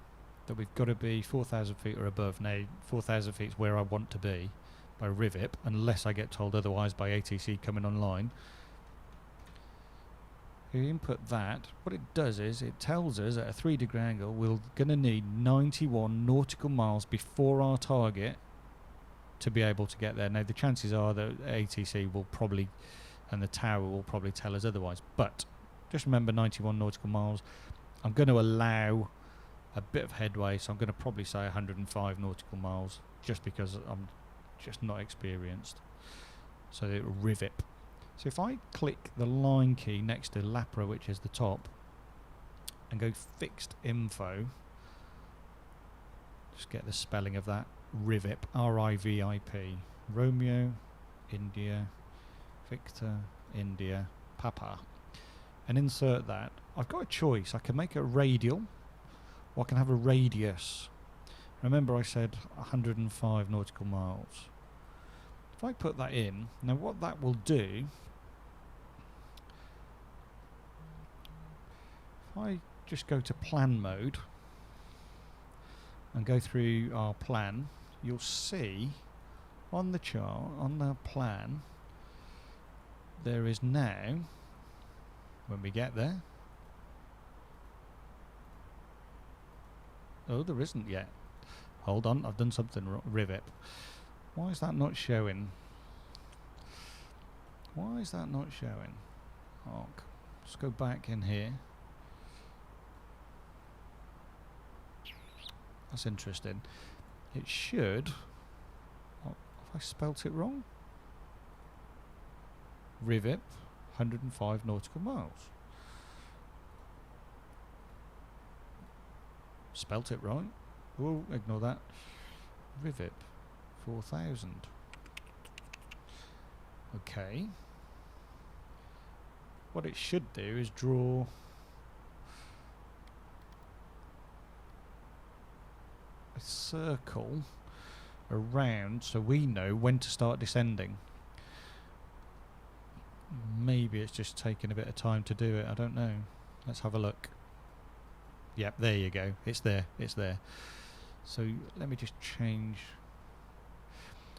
that we've got to be 4,000 feet or above. Now 4,000 feet is where I want to be, by RivIP, unless I get told otherwise by ATC coming online. If you input that, what it does is it tells us at a 3-degree angle we're going to need 91 nautical miles before our target to be able to get there. Now the chances are that ATC will probably, and the tower will probably tell us otherwise, but just remember 91 nautical miles. I'm going to allow a bit of headway, so I'm going to probably say 105 nautical miles, just because I'm just not experienced. So it will RivIP. So if I click the line key next to LAPRA, which is the top, and go fixed info, just get the spelling of that, RivIP, R-I-V-I-P, Romeo, India, Victor, India, Papa, and insert that. I've got a choice. I can make it radial, or I can have a radius. Remember I said 105 nautical miles. If I put that in, now what that will do, if I just go to plan mode and go through our plan, you'll see on the chart, on the plan, there is now, when we get there, oh, there isn't yet. Hold on, I've done something wrong. RivIP. Why is that not showing? Why is that not showing? Oh, let's go back in here. That's interesting. It should. Oh, have I spelt it wrong? RivIP, 105 nautical miles. Spelt it right. Oh, ignore that. RivIP, 4,000. Okay. What it should do is draw a circle around so we know when to start descending. Maybe it's just taking a bit of time to do it. I don't know. Let's have a look. Yep, there you go. It's there. It's there. So let me just change.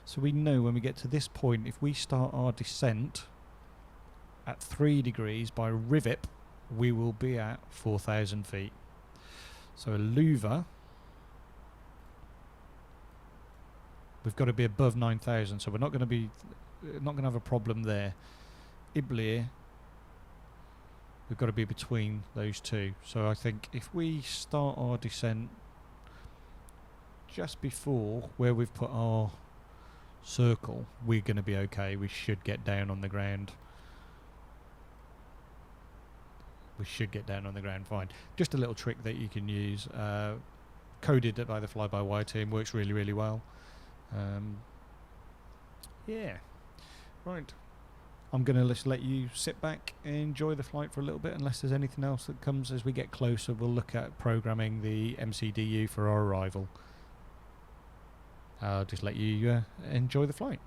So we know when we get to this point, if we start our descent at 3 degrees by RivIP, we will be at 4,000 feet. So a louver, we've got to be above 9,000, so we're not going to have a problem there. Iblir, we've got to be between those two. So I think if we start our descent just before where we've put our circle, we're going to be okay. We should get down on the ground. We should get down on the ground fine. Just a little trick that you can use, coded by the Fly By Wire team, works really, really well. Yeah, right. I'm going to just let you sit back and enjoy the flight for a little bit, unless there's anything else that comes as we get closer. We'll look at programming the MCDU for our arrival. I'll just let you enjoy the flight.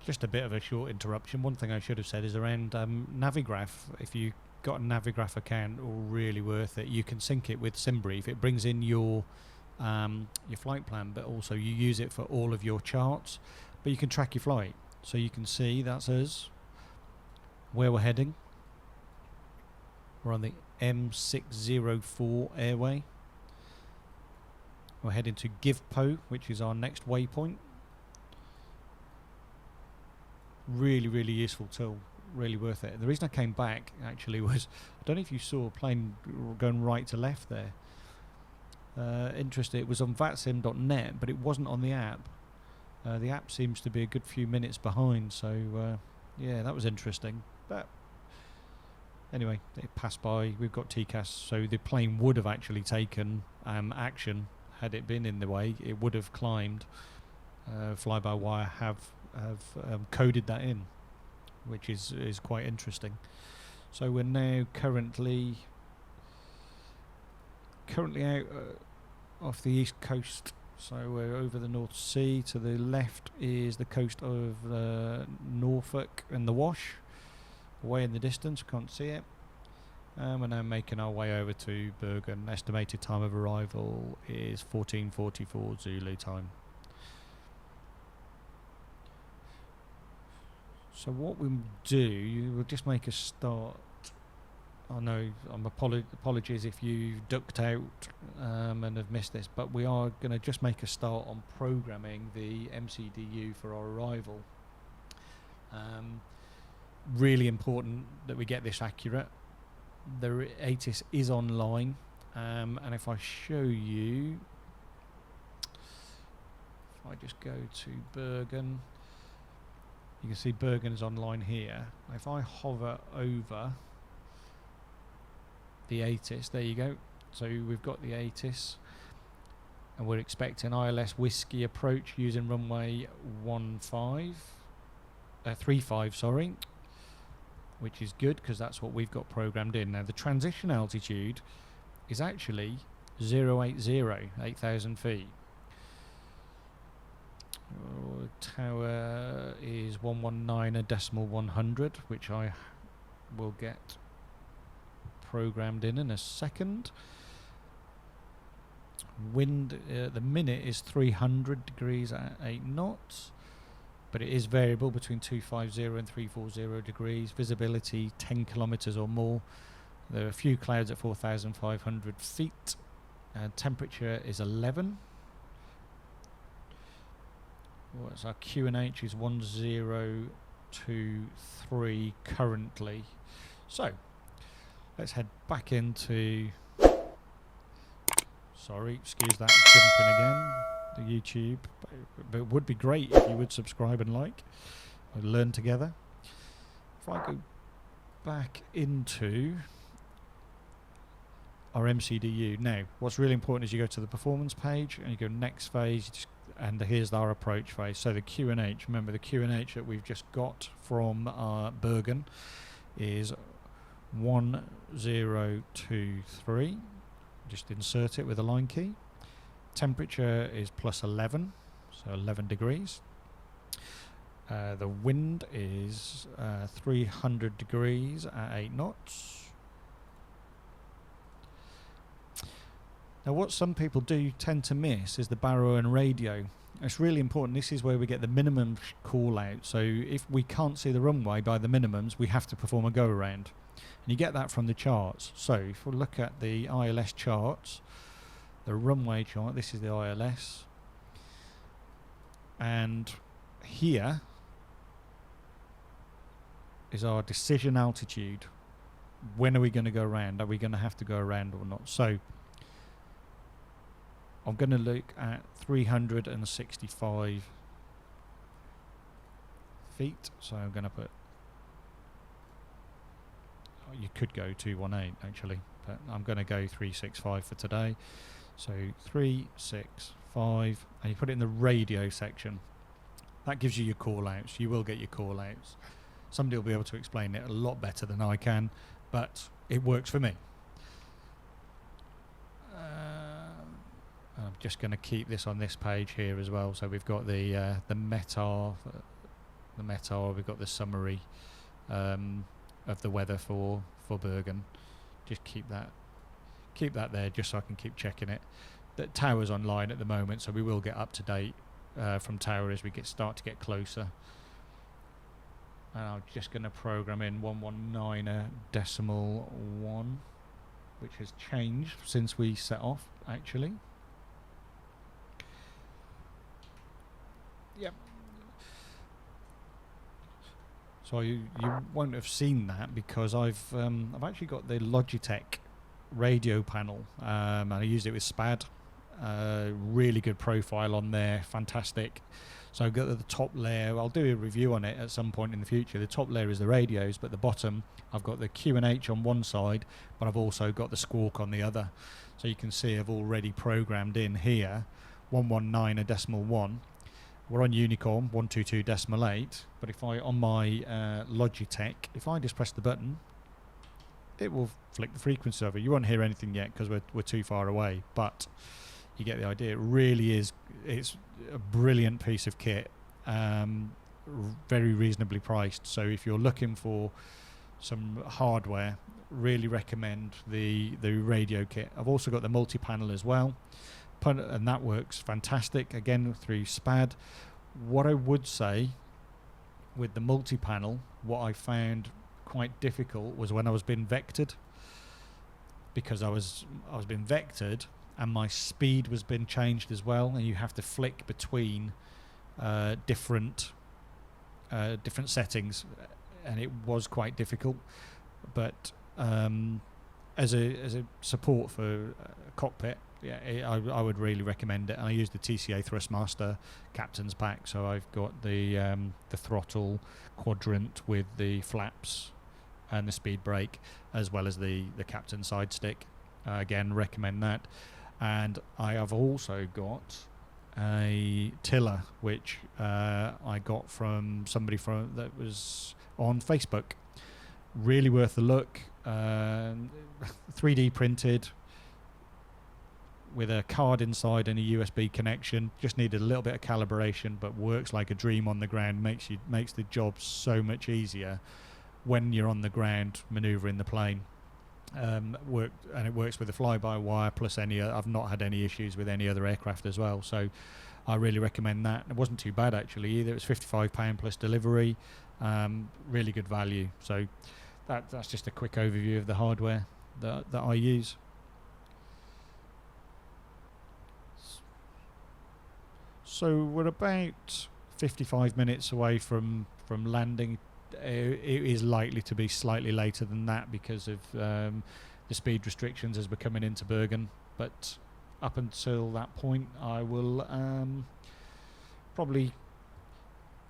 Just a bit of a short interruption. One thing I should have said is around Navigraph. If you got a Navigraph account, really worth it. You can sync it with SimBrief. It brings in your flight plan, but also you use it for all of your charts. But you can track your flight, so you can see that's us, where we're heading. We're on the M604 airway. We're heading to Givpo, which is our next waypoint. Really, really useful tool. Really worth it. The reason I came back actually was, I don't know if you saw a plane going right to left there. Interesting. It was on vatsim.net, but it wasn't on the app. The app seems to be a good few minutes behind, so yeah, that was interesting. But anyway, it passed by. We've got TCAS, so the plane would have actually taken action had it been in the way. It would have climbed. Fly By Wire have coded that in, which is quite interesting. So we're now currently out off the east coast. So we're over the North Sea. To the left is the coast of Norfolk and the Wash. Away in the distance, can't see it. We're now making our way over to Bergen. Estimated time of arrival is 14:44 Zulu time. So what we'll do, we'll just make a start. I know, apologies if you ducked out and have missed this, but we are going to just make a start on programming the MCDU for our arrival. Really important that we get this accurate. The ATIS is online, and if I show you, if I just go to Bergen, you can see Bergen is online here. If I hover over the ATIS, there you go. So we've got the ATIS, and we're expecting ILS Whiskey approach using runway 35, sorry, which is good because that's what we've got programmed in. Now the transition altitude is actually 8,000 feet. Tower is 119.100, which I will get programmed in a second. Wind at the minute is 300 degrees at 8 knots, but it is variable between 250 and 340 degrees. Visibility 10 kilometers or more. There are a few clouds at 4,500 feet. Temperature is 11. What's our QNH is 1023 currently. So let's head back into, sorry, excuse that jumping again, the YouTube. But it would be great if you would subscribe and like. We'll learn together. If I go back into our MCDU. Now, what's really important is you go to the performance page and you go next phase, and here's our approach phase. So the QNH, remember the QNH that we've just got from Bergen is 1023. Just insert it with a line key. Temperature is plus 11, so 11 degrees. The wind is 300 degrees at 8 knots. Now what some people do tend to miss is the baro and radio. It's really important. This is where we get the minimum call out. So if we can't see the runway by the minimums, we have to perform a go around. And you get that from the charts. So if we look at the ILS charts, the runway chart, this is the ILS. And here is our decision altitude. When are we going to go around? Are we going to have to go around or not? So I'm going to look at 365 feet. So I'm going to put, you could go 218 actually, but I'm going to go 365 for today. So 365, and you put it in the radio section. That gives you your call outs. You will get your call outs. Somebody will be able to explain it a lot better than I can, but it works for me. I'm just going to keep this on this page here as well. So we've got the METAR the METAR, we've got the summary of the weather for Bergen. Just keep that there, just so I can keep checking it. The tower's online at the moment, so we will get up to date from tower as we start to get closer. And I'm just going to program in 119.1, which has changed since we set off, actually. Yep. So you won't have seen that because I've actually got the Logitech radio panel, and I used it with SPAD. Really good profile on there, fantastic. So I've got the top layer. I'll do a review on it at some point in the future. The top layer is the radios, but the bottom I've got the Q&H on one side, but I've also got the Squawk on the other. So you can see I've already programmed in here 119.1. We're on Unicorn 122.8, but if I on my Logitech, if I just press the button, it will flick the frequency over. You won't hear anything yet because we're too far away, but you get the idea. It really is. It's a brilliant piece of kit, very reasonably priced. So if you're looking for some hardware, really recommend the radio kit. I've also got the multi-panel as well, and that works fantastic, again through SPAD. What I would say with the multi-panel, what I found quite difficult was when I was being vectored, because I was being vectored and my speed was being changed as well, and you have to flick between different settings, and it was quite difficult. But as a support for cockpit, yeah, I would really recommend it. And I use the TCA Thrustmaster Captain's Pack, so I've got the throttle quadrant with the flaps and the speed brake, as well as the Captain side stick. Again, recommend that. And I have also got a tiller, which I got from somebody that was on Facebook. Really worth a look. 3D printed with a card inside and a USB connection. Just needed a little bit of calibration, but works like a dream on the ground. Makes the job so much easier when you're on the ground manoeuvring the plane. And it works with the Fly By Wire plus I've not had any issues with any other aircraft as well, so I really recommend that. It wasn't too bad actually either. It was £55 plus delivery. Really good value. So that's just a quick overview of the hardware that I use. So we're about 55 minutes away from landing. It is likely to be slightly later than that because of the speed restrictions as we're coming into Bergen, but up until that point I will probably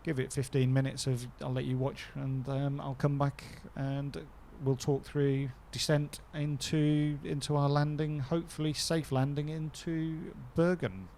give it 15 minutes I'll let you watch, and I'll come back and we'll talk through descent into our landing, hopefully safe landing into Bergen.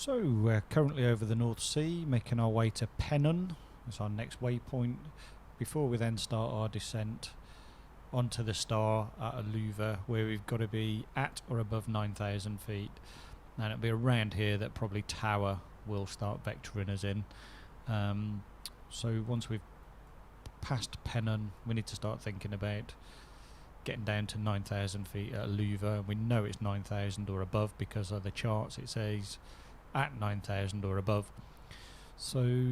So we're currently over the North Sea, making our way to Pennon. That's our next waypoint, before we then start our descent onto the Star at Aluva, where we've got to be at or above 9,000 feet. And it'll be around here that probably Tower will start vectoring us in. So once we've passed Pennon, we need to start thinking about getting down to 9,000 feet at Aluva. We know it's 9,000 or above because of the charts it says at 9,000 or above. So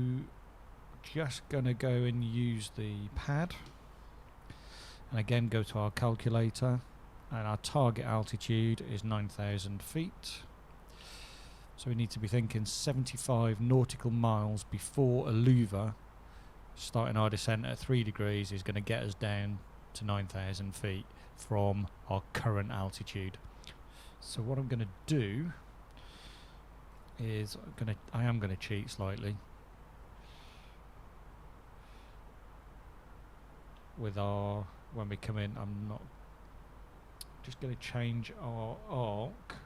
just gonna go and use the pad, and again go to our calculator, and our target altitude is 9,000 feet. So we need to be thinking 75 nautical miles before Aluva. Starting our descent at 3 degrees is going to get us down to 9,000 feet from our current altitude. So what I'm going to do is I am going to cheat slightly with our, when we come in, I'm not just going to change our arc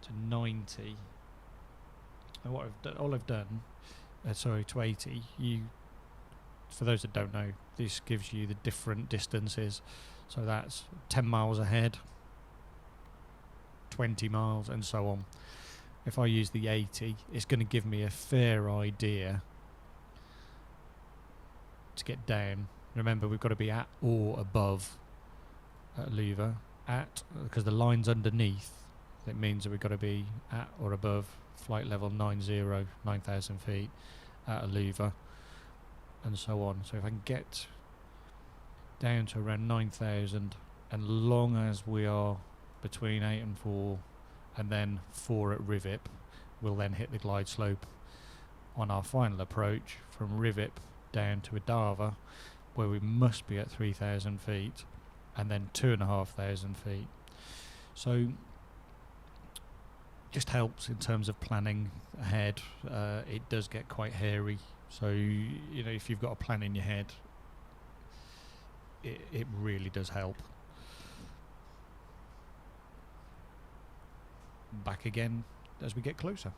to 90. And what I've done, all I've done, sorry, to 80. For those that don't know, this gives you the different distances. So that's 10 miles ahead, 20 miles, and so on. If I use the 80, it's going to give me a fair idea to get down. Remember, we've got to be at or above at Aluva. At, because the line's underneath, it means that we've got to be at or above flight level 9,000 feet at Aluva, and so on. So if I can get down to around 9,000, and long as we are between 8 and 4, and then 4 at Rivip, we'll then hit the glide slope on our final approach from Rivip down to Adava, where we must be at 3,000 feet, and then 2,500 feet. So just helps in terms of planning ahead. It does get quite hairy, so you know, if you've got a plan in your head, it really does help. Back again as we get closer.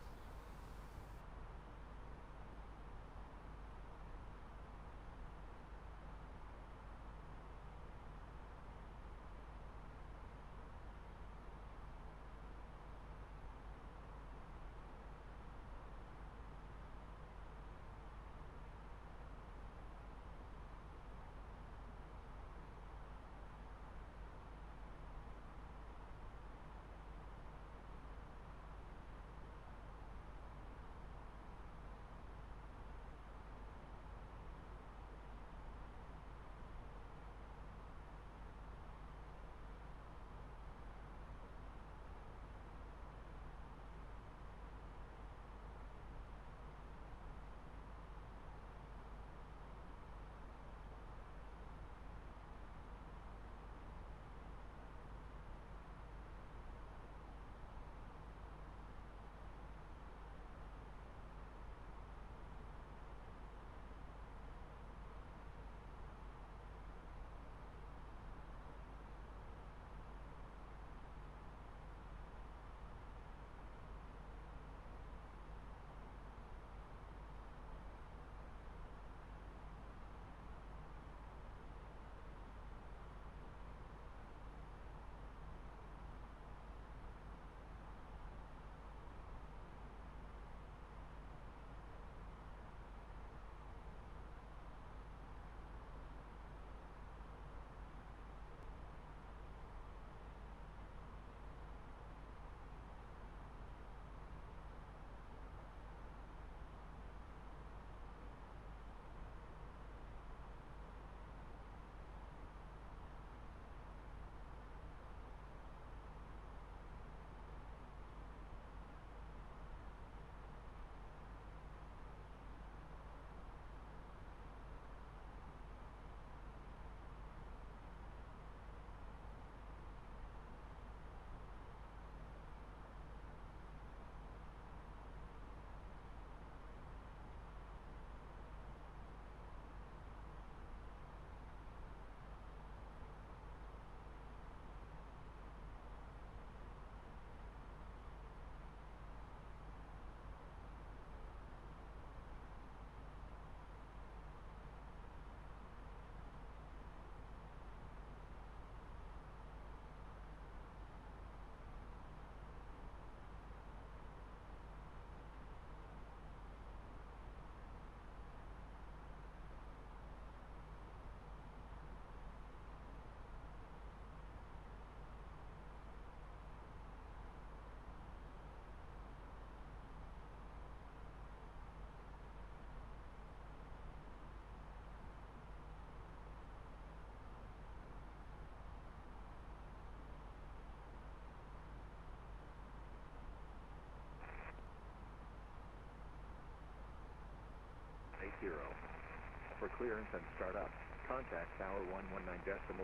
For clearance and startup, contact tower 119.1.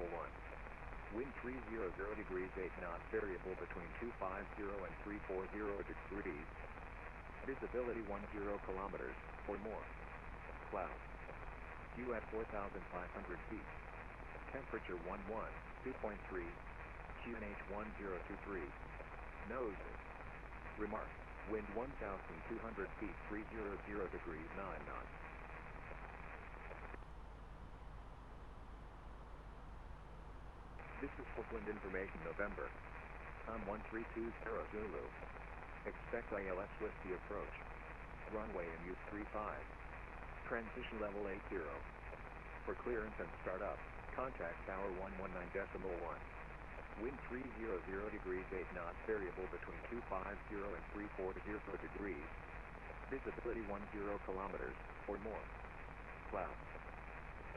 Wind 300 degrees 8 knots, variable between 250 and 340 degrees. Visibility 10 kilometers or more. Cloud. View at 4,500 feet. Temperature 2.3. QNH 1023. Nose. Remark. Wind 1,200 feet, 300 degrees 9 knots. This is for wind information November. Tom 1320 Zulu. Expect ILS Whiskey approach. Runway and use 35. Transition level 80. For clearance and startup, contact tower 119.1. Wind 300 degrees 8 knots, variable between 250 and 340 degrees. Visibility 10 kilometers or more. Cloud.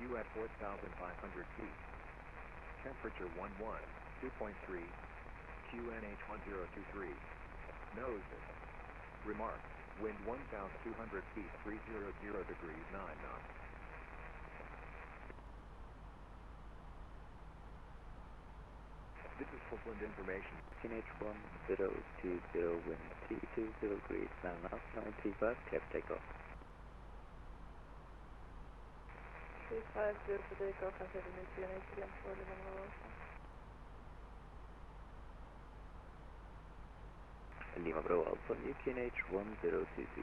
View at 4,500 feet. Temperature 2.3. QNH 1023. Nose. Remark. Wind 1,200 feet, 300 degrees 9 knots. This is for wind information. QNH 1020, wind 320 degrees 9 knots, 935, clear for takeoff. 350 for takeoff and 7 new QNH again for the number. Lima Bravo Alpha, new QNH 1022.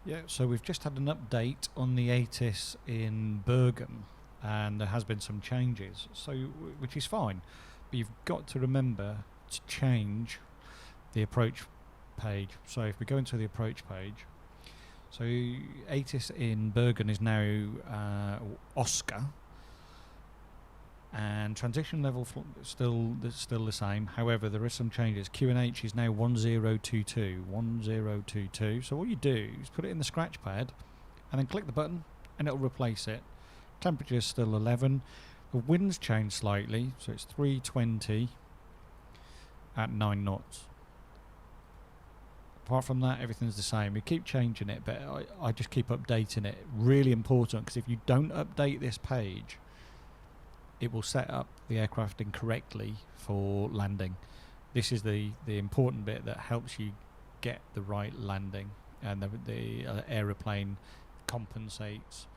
Yeah, so we've just had an update on the ATIS in Bergen, and there has been some changes, so which is fine, but you've got to remember to change the approach page. So if we go into the approach page, so ATIS in Bergen is now Oscar, and transition level still the same. However, there are some changes. QNH is now 1022. So what you do is put it in the scratch pad and then click the button and it'll replace it. Temperature is still 11. The wind's changed slightly, so it's 320 at 9 knots. Apart from that, everything's the same. We keep changing it, but I just keep updating it. Really important, because if you don't update this page, it will set up the aircraft incorrectly for landing. This is the important bit that helps you get the right landing, and the aeroplane compensates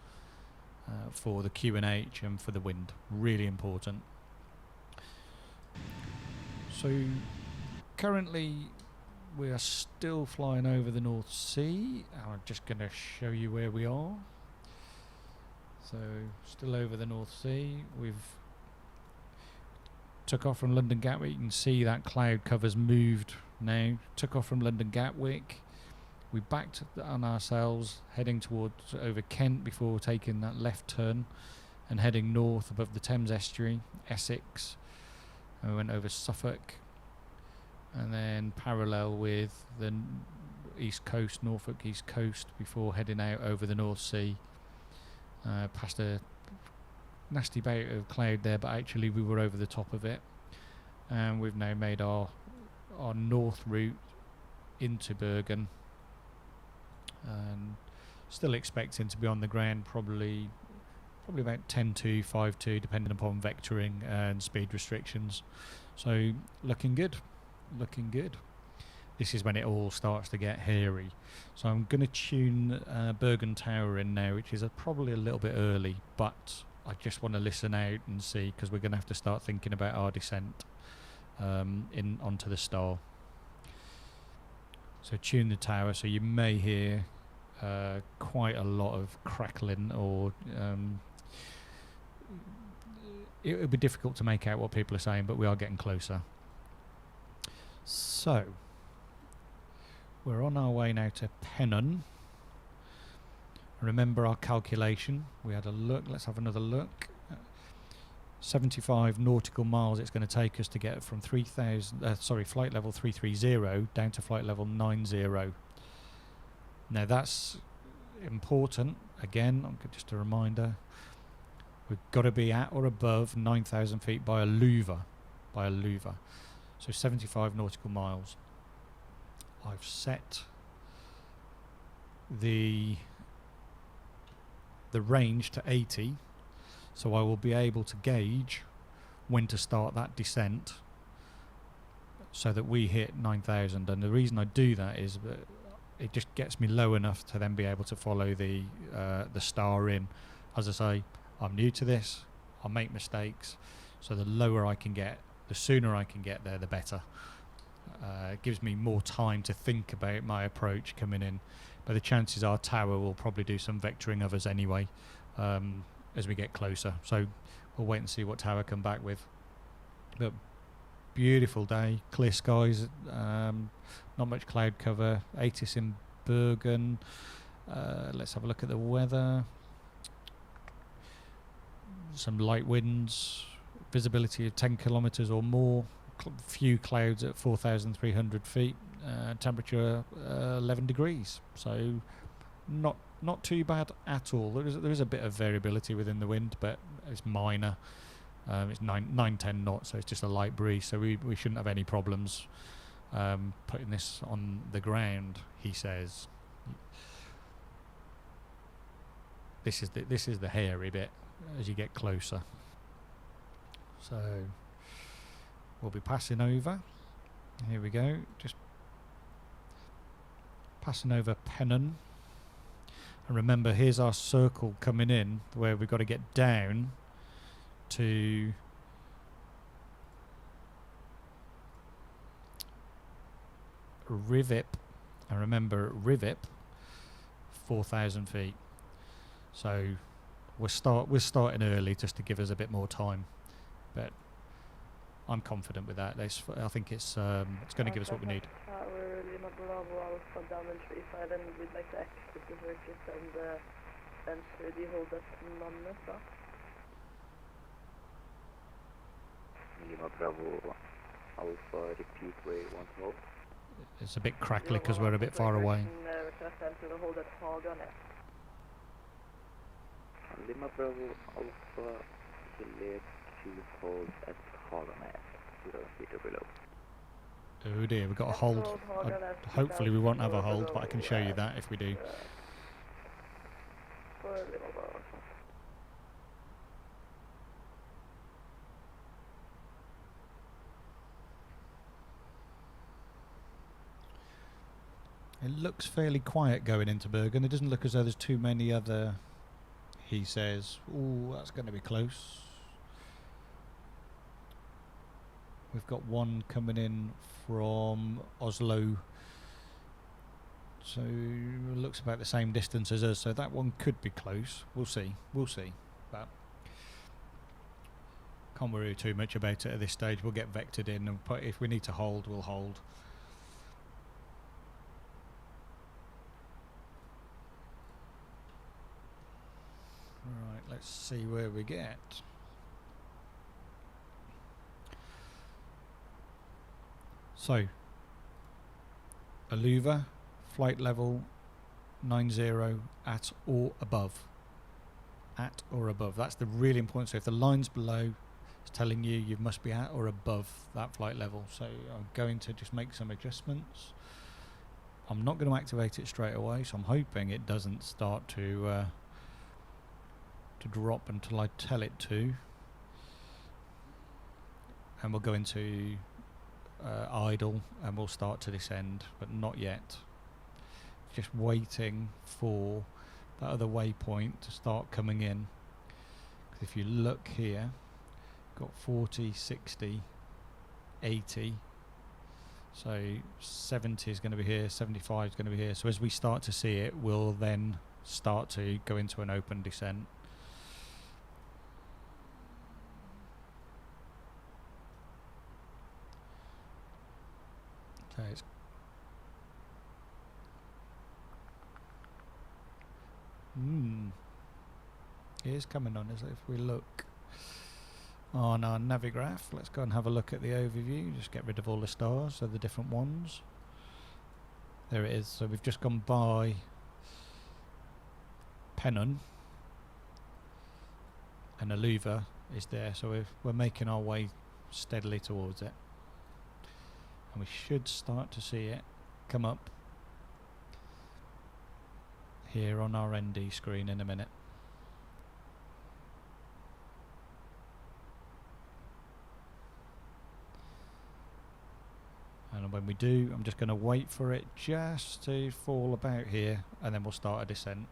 for the QNH and for the wind. Really important. So currently we are still flying over the North Sea. I'm just going to show you where we are. So still over the North Sea. We've took off from London Gatwick. You can see that cloud cover's moved now. Took off from London Gatwick. We backed on ourselves, heading towards over Kent before taking that left turn and heading north above the Thames estuary, Essex, and we went over Suffolk and then parallel with the east coast, Norfolk east coast, before heading out over the North Sea, past a nasty bout of cloud there, but actually we were over the top of it, and we've now made our north route into Bergen, and still expecting to be on the ground probably about 10-2, 5-2, depending upon vectoring and speed restrictions. So looking good. This is when it all starts to get hairy. So I'm going to tune Bergen Tower in now, which is probably a little bit early, but I just want to listen out and see, because we're going to have to start thinking about our descent in onto the Star. So tune the tower, so you may hear quite a lot of crackling, or it would be difficult to make out what people are saying, but we are getting closer. So we're on our way now to Pennon. Remember our calculation. We had a look. Let's have another look. 75 nautical miles it's going to take us to get from flight level 330 down to flight level 90. Now that's important. Again, just a reminder, we've got to be at or above 9,000 feet by a louver. So 75 nautical miles. I've set the range to 80, so I will be able to gauge when to start that descent so that we hit 9,000. And the reason I do that is that it just gets me low enough to then be able to follow the Star in. As I say, I'm new to this, I'll make mistakes, so the lower I can get, the sooner I can get there, the better. It gives me more time to think about my approach coming in, but the chances are Tower will probably do some vectoring of us anyway as we get closer, so we'll wait and see what Tower come back with. But beautiful day, clear skies, not much cloud cover. 80s in Bergen. Let's have a look at the weather. Some light winds, visibility of 10 kilometers or more, few clouds at 4,300 feet, temperature 11 degrees, so not too bad at all. There is a bit of variability within the wind, but it's minor. It's 9-10 knots, so it's just a light breeze, so we shouldn't have any problems putting this on the ground, he says. This is the hairy bit as you get closer. So we'll be passing over. Here we go, just passing over Pennon. And remember, here's our circle coming in where we've got to get down to Rivip. And remember, Rivip, 4,000 feet. So we're starting early just to give us a bit more time, but I'm confident with that. I think it's going to give us what we need. Tower, Lima Bravo, Alpha, down in 35, and we'd like to exit the circuit and enter the hold at Mannes. Lima Bravo, Alpha, repeat where you want to hold. It's a bit crackly because we're a bit far away. Enter the hold at Haganes. Lima Bravo, Alpha, select to hold at Haganes, 0 feet or below. Oh dear, we've got a hold. Hopefully we won't have a hold, but I can show you that if we do. It looks fairly quiet going into Bergen. It doesn't look as though there's too many other, he says. Ooh, that's going to be close. We've got one coming in from Oslo. So it looks about the same distance as us, so that one could be close. We'll see. But can't worry too much about it at this stage. We'll get vectored in, and if we need to hold, we'll hold. let's see where we get. So, Aluva, flight level 90 at or above. At or above. That's the really important. So if the line's below, it's telling you you must be at or above that flight level. So I'm going to just make some adjustments. I'm not going to activate it straight away, so I'm hoping it doesn't start to drop until I tell it to. And we'll go into idle and we'll start to descend, but not yet. Just waiting for that other waypoint to start coming in. 'Cause if you look here, got 40, 60, 80. So 70 is going to be here, 75 is going to be here. So as we start to see it, we'll then start to go into an open descent. Okay, it is coming on. As if we look on our navigraph, let's go and have a look at the overview. Just get rid of all the stars, so the different ones. There it is. So we've just gone by Pennon, and Aluva is there. So we're making our way steadily towards it, and we should start to see it come up here on our ND screen in a minute. And when we do, I'm just going to wait for it just to fall about here, and then we'll start a descent.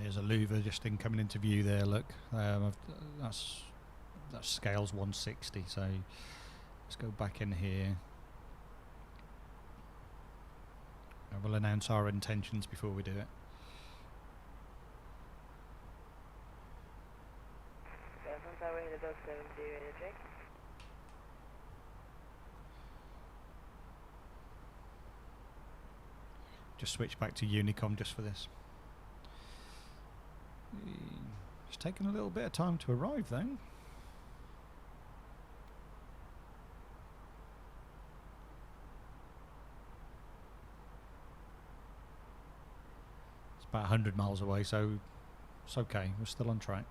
There's a louver just coming into view there. Look, that's scales 160. So let's go back in here. And we'll announce our intentions before we do it. Just switch back to Unicom just for this. It's taken a little bit of time to arrive though. It's about 100 miles away, so it's okay. We're still on track.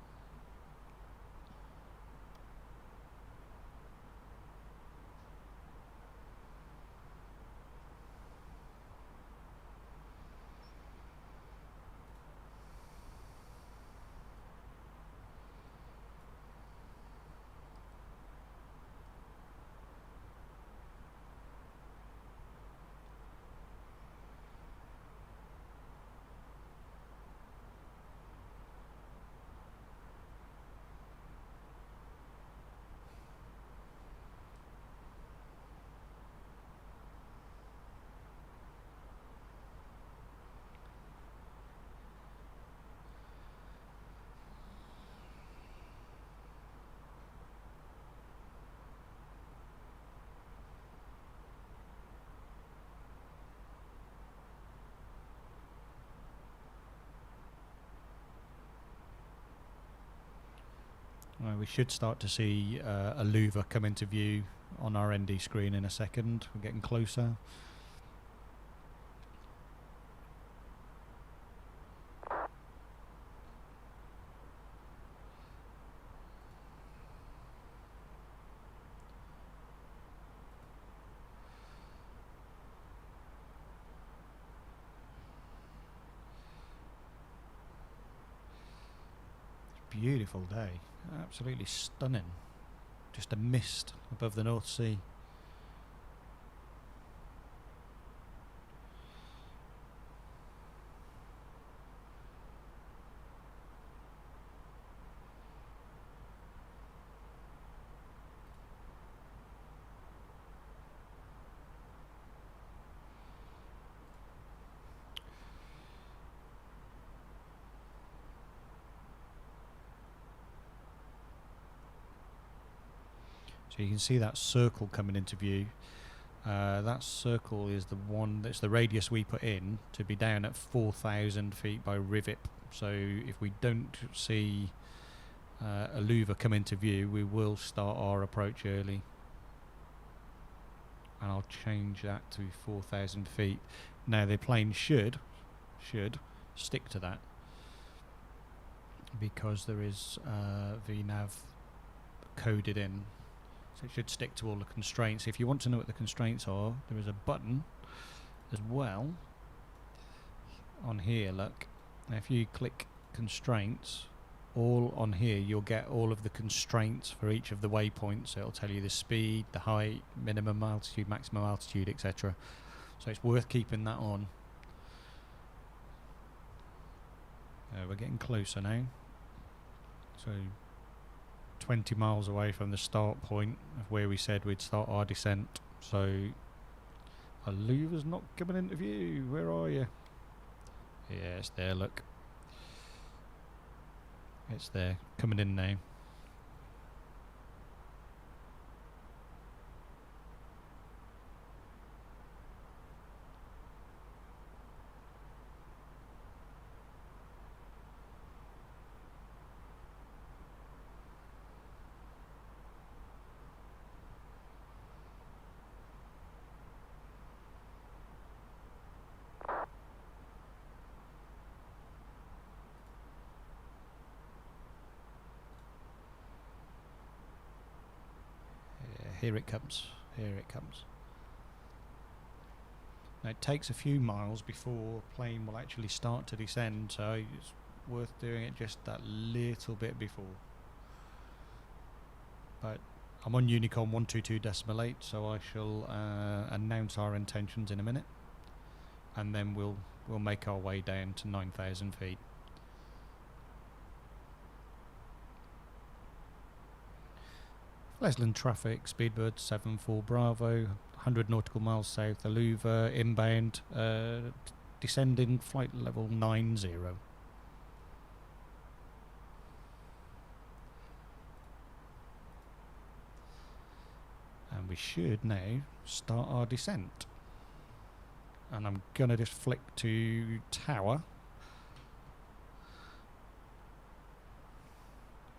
We should start to see a louver come into view on our ND screen in a second. We're getting closer. beautiful day. Absolutely stunning. Just a mist above the North Sea. So you can see that circle coming into view. That circle is the one that's the radius we put in to be down at 4,000 feet by Rivet. So if we don't see a louver come into view, we will start our approach early. And I'll change that to 4,000 feet. Now the plane should stick to that because there is VNAV coded in. So it should stick to all the constraints. If you want to know what the constraints are, there is a button as well on here, look. Now if you click constraints, all on here you'll get all of the constraints for each of the waypoints. So it'll tell you the speed, the height, minimum altitude, maximum altitude, etc. So it's worth keeping that on. We're getting closer now. So 20 miles away from the start point of where we said we'd start our descent. So a louver's not coming into view. Where are you? Yeah, it's there, look. It's there, coming in now. Here it comes, here it comes. Now it takes a few miles before a plane will actually start to descend, so it's worth doing it just that little bit before. But I'm on Unicon 122.8, so I shall announce our intentions in a minute, and then we'll make our way down to 9,000 feet. Lesland traffic, Speedbird 74 Bravo, 100 nautical miles south, the louver, inbound, descending flight level 90. And we should now start our descent. And I'm going to just flick to tower.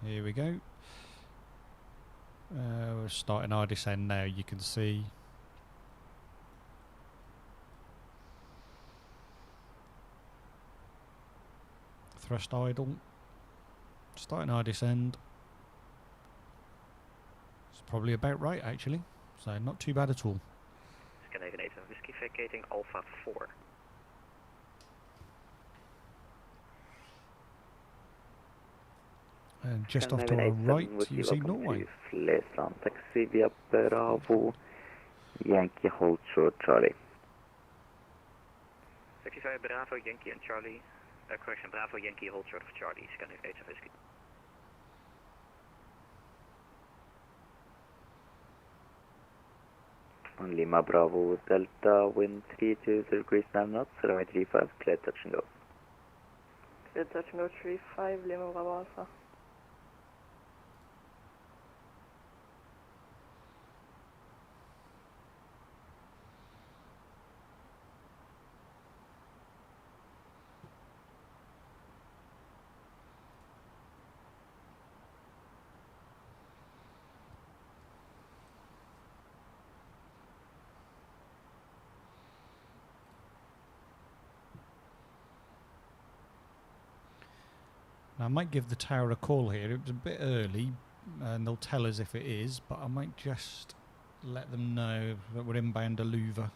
Here we go. We're starting our descent now. You can see thrust idle. Starting our descend. It's probably about right actually, so not too bad at all. Scandinavian 8 Whiskey vacating Alpha 4. And just off to our right, you see Norway. Flesland, taxi via Bravo, Yankee hold short Charlie. 65 Bravo, Yankee and Charlie. Correction, Bravo, Yankee hold short of Charlie, Scandinavian 8 Whiskey. On Lima Bravo, Delta, wind 32 degrees 9 knots, runway 35, clear touch and go. Clear touch and go 35, Lima Bravo Alpha. Now, I might give the tower a call here. It was a bit early, and they'll tell us if it is, but I might just let them know that we're inbound a louver.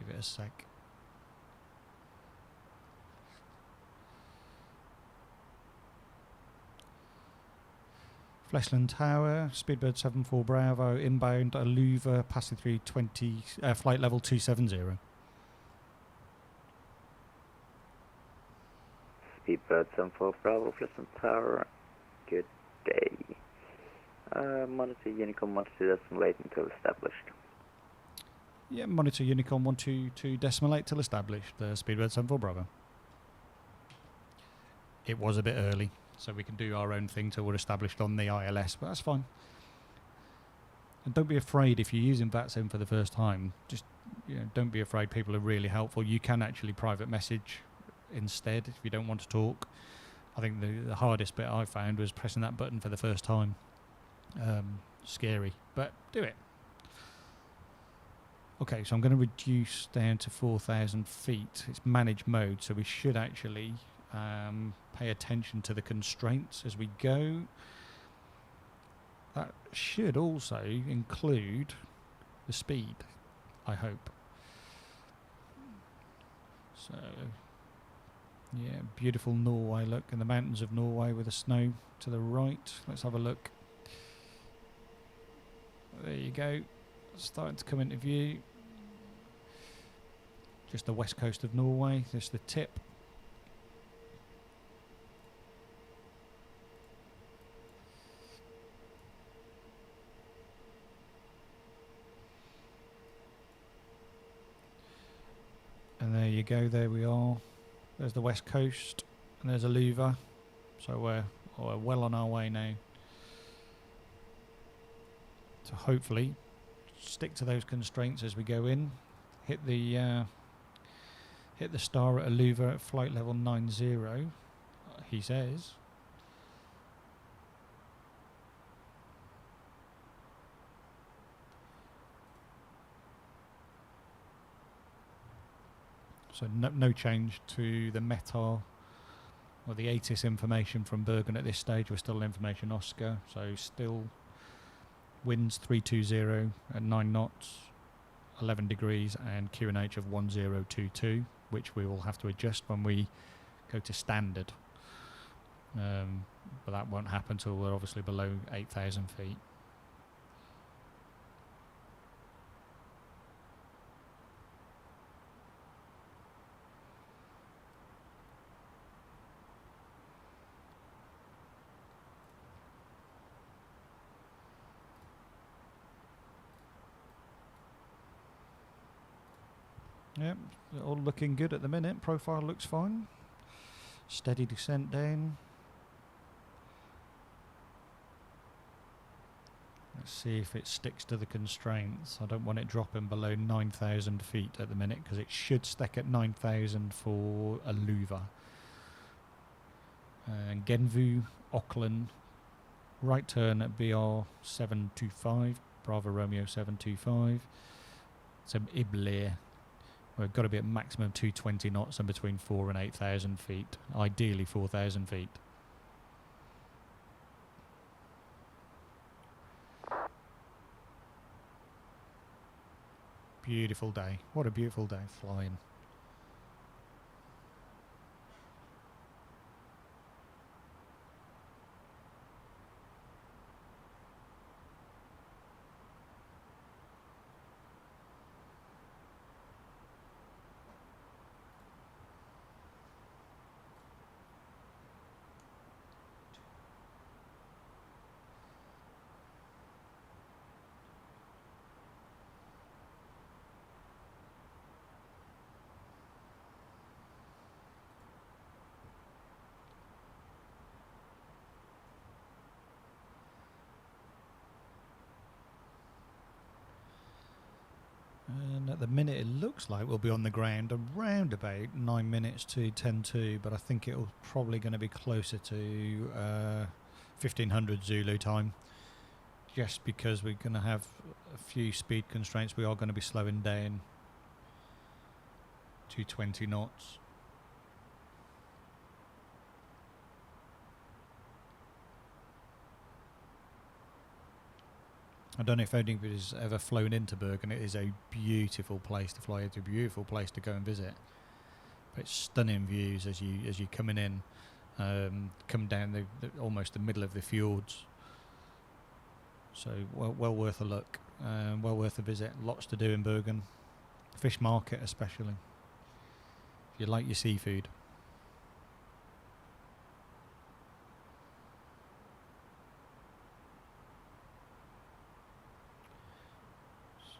Give it a sec. Fleshland Tower, Speedbird 74 Bravo, inbound, Aluva, passing through 20, flight level 270. Speedbird 74 Bravo, Flesland Tower, good day. Monitor Unicorn 122.8 until established. Yeah, monitor Unicorn 122.8 till established, Speedbird 74 Bravo. It was a bit early, so we can do our own thing till we're established on the ILS, but that's fine. And don't be afraid if you're using Vatsim for the first time. Just don't be afraid. People are really helpful. You can actually private message instead if you don't want to talk. I think the hardest bit I found was pressing that button for the first time. Scary, but do it. Okay, so I'm going to reduce down to 4,000 feet. It's manage mode, so we should actually pay attention to the constraints as we go. That should also include the speed, I hope. So, yeah, beautiful Norway look in the mountains of Norway with the snow to the right. Let's have a look. There you go. Starting to come into view. Just the west coast of Norway, just the tip. And there you go, there we are. There's the west coast, and there's Aluva. So we're well on our way now. So hopefully, stick to those constraints as we go in. Hit the star at Aluva at flight level 90, he says. So no change to the METAR or the ATIS information from Bergen at this stage. We're still information Oscar, so still winds 320 at 9 knots, 11 degrees, and QNH of 1022, which we will have to adjust when we go to standard. But that won't happen until we're obviously below 8,000 feet. Yep, all looking good at the minute. Profile looks fine. Steady descent down. Let's see if it sticks to the constraints. I don't want it dropping below 9,000 feet at the minute because it should stick at 9,000 for Aluva. And Genvu, Auckland, right turn at BR 725, Bravo Romeo 725. Some Ibler. We've got to be at maximum 220 knots and between 4,000 and 8,000 feet. Ideally 4,000 feet. Beautiful day. What a beautiful day flying. And at the minute it looks like we'll be on the ground around about 9 minutes to 10:02, but I think it'll probably going to be closer to 1500 Zulu time, just because we're going to have a few speed constraints. We are going to be slowing down to 20 knots. I don't know if anybody's ever flown into Bergen. It is a beautiful place to fly into, a beautiful place to go and visit. But it's stunning views as you're coming in, come down the almost the middle of the fjords. So well worth a look, well worth a visit. Lots to do in Bergen, fish market especially. If you like your seafood.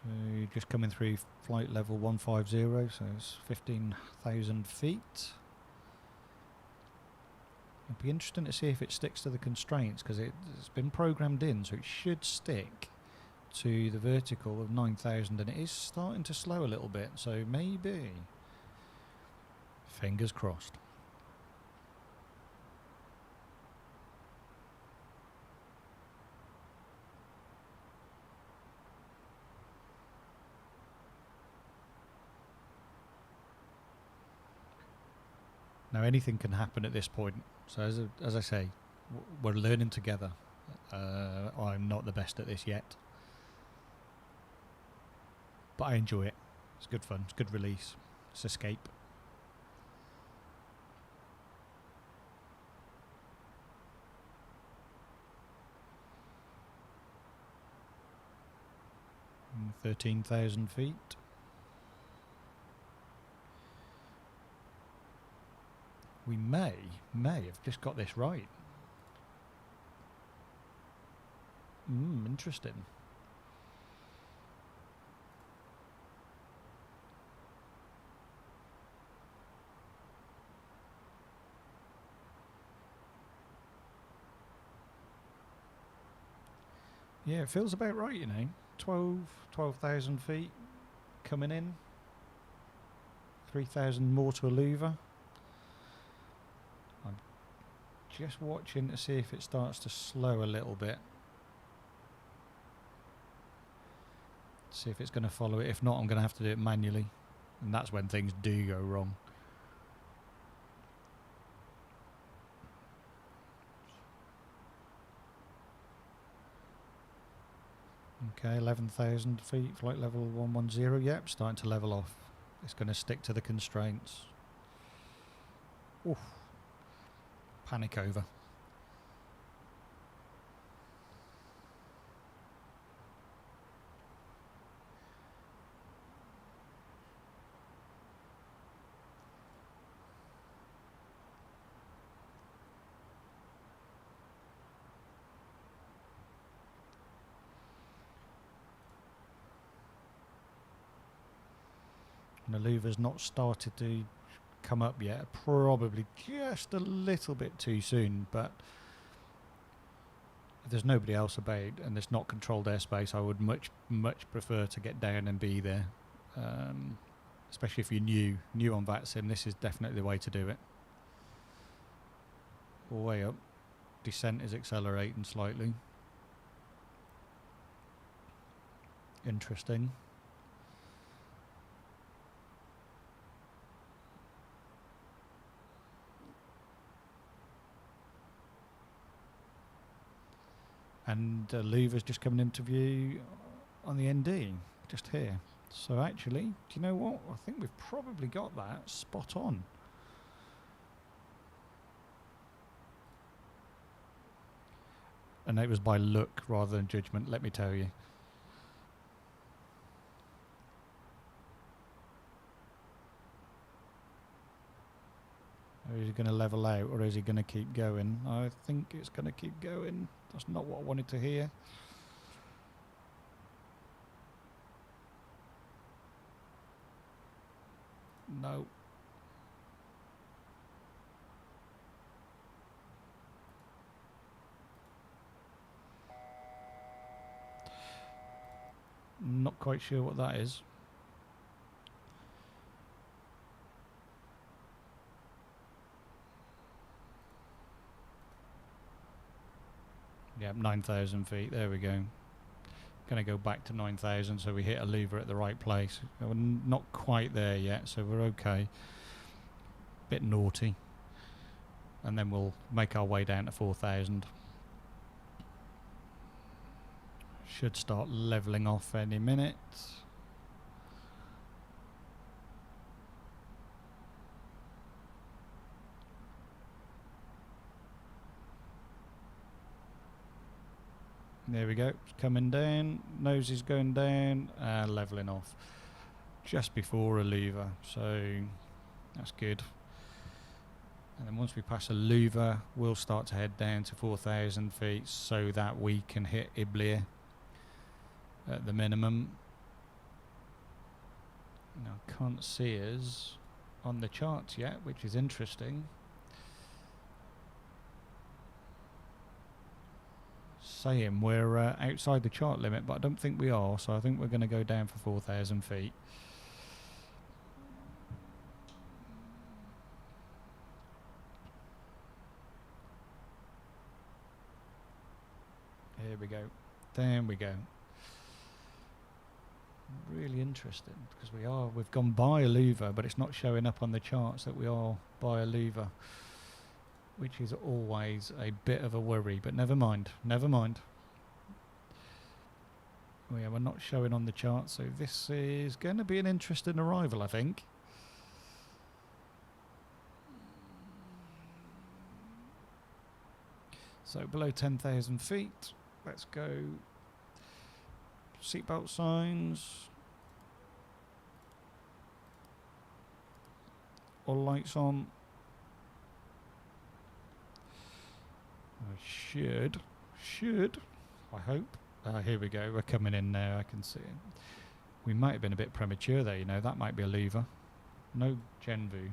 So just coming through flight level 150, so it's 15,000 feet. It'll be interesting to see if it sticks to the constraints, because it's been programmed in, so it should stick to the vertical of 9,000, and it is starting to slow a little bit, so maybe. Fingers crossed. Now anything can happen at this point, so as I say, we're learning together. I'm not the best at this yet, but I enjoy it. It's good fun, it's good release, it's escape. And 13,000 feet. We may have just got this right. Interesting. Yeah, it feels about right, you know. 12,000 feet coming in. 3,000 more to a louver. I'm just watching to see if it starts to slow a little bit. See if it's going to follow it. If not, I'm going to have to do it manually. And that's when things do go wrong. Okay, 11,000 feet, flight level 110. Yep, starting to level off. It's going to stick to the constraints. Oof. Panic over. And the louver's not started to come up yet, probably just a little bit too soon, but if there's nobody else about and there's not controlled airspace, I would much prefer to get down and be there, especially if you're new on Vatsim. This is definitely the way to do it. Way up, descent is accelerating slightly. Interesting. And louver's just coming into view on the ND, just here. So actually, do you know what? I think we've probably got that spot on. And it was by look rather than judgment, let me tell you. Or is he going to level out, or is he going to keep going? I think it's going to keep going. That's not what I wanted to hear. No. Not quite sure what that is. Yeah, 9,000 feet. There we go. Going to go back to 9,000, so we hit a louver at the right place. We're not quite there yet, so we're okay. Bit naughty. And then we'll make our way down to 4,000. Should start levelling off any minute. There we go, it's coming down, nose is going down, levelling off. Just before a louver, so that's good. And then once we pass a louver, we'll start to head down to 4,000 feet so that we can hit Iblia at the minimum. Now I can't see us on the charts yet, which is interesting. Saying we're outside the chart limit, but I don't think we are, so I think we're going to go down for 4,000 feet. Here we go. There we go. Really interesting, because we've gone by a louver, but it's not showing up on the charts that we are by a louver, which is always a bit of a worry, but never mind, never mind. Yeah, we're not showing on the chart, so this is going to be an interesting arrival, I think. So below 10,000 feet, let's go. Seatbelt signs. All lights on. I should, I hope. Here we go, we're coming in now, I can see it. We might have been a bit premature there, you know, that might be a louver. No Genvu.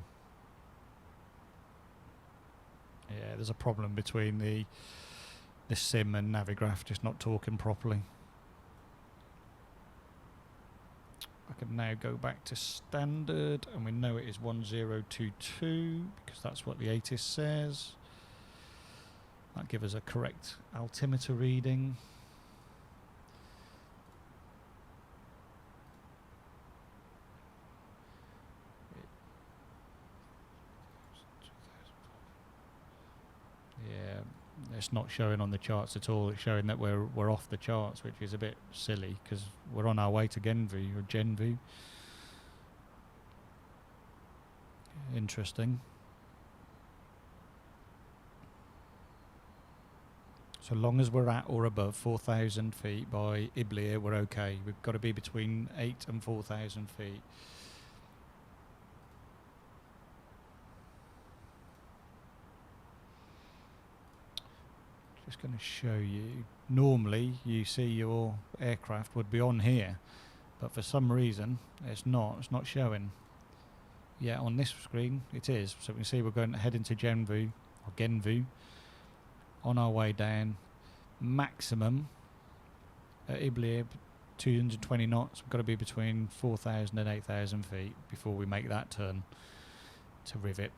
Yeah, there's a problem between the sim and Navigraph just not talking properly. I can now go back to standard, and we know it is 1022 because that's what the ATIS says. That'll give us a correct altimeter reading. Yeah, it's not showing on the charts at all. It's showing that we're off the charts, which is a bit silly because we're on our way to Genvu or Genvu. Interesting. So long as we're at or above 4,000 feet by Iblia, we're okay. We've got to be between 8 and 4,000 feet. Just going to show you. Normally, you see your aircraft would be on here, but for some reason, it's not. It's not showing. Yeah, on this screen, it is. So we can see we're going heading to Genvu, or Genvu. On our way down, maximum at Iblia 220 knots. We've got to be between 4,000 and 8,000 feet before we make that turn to Rivip,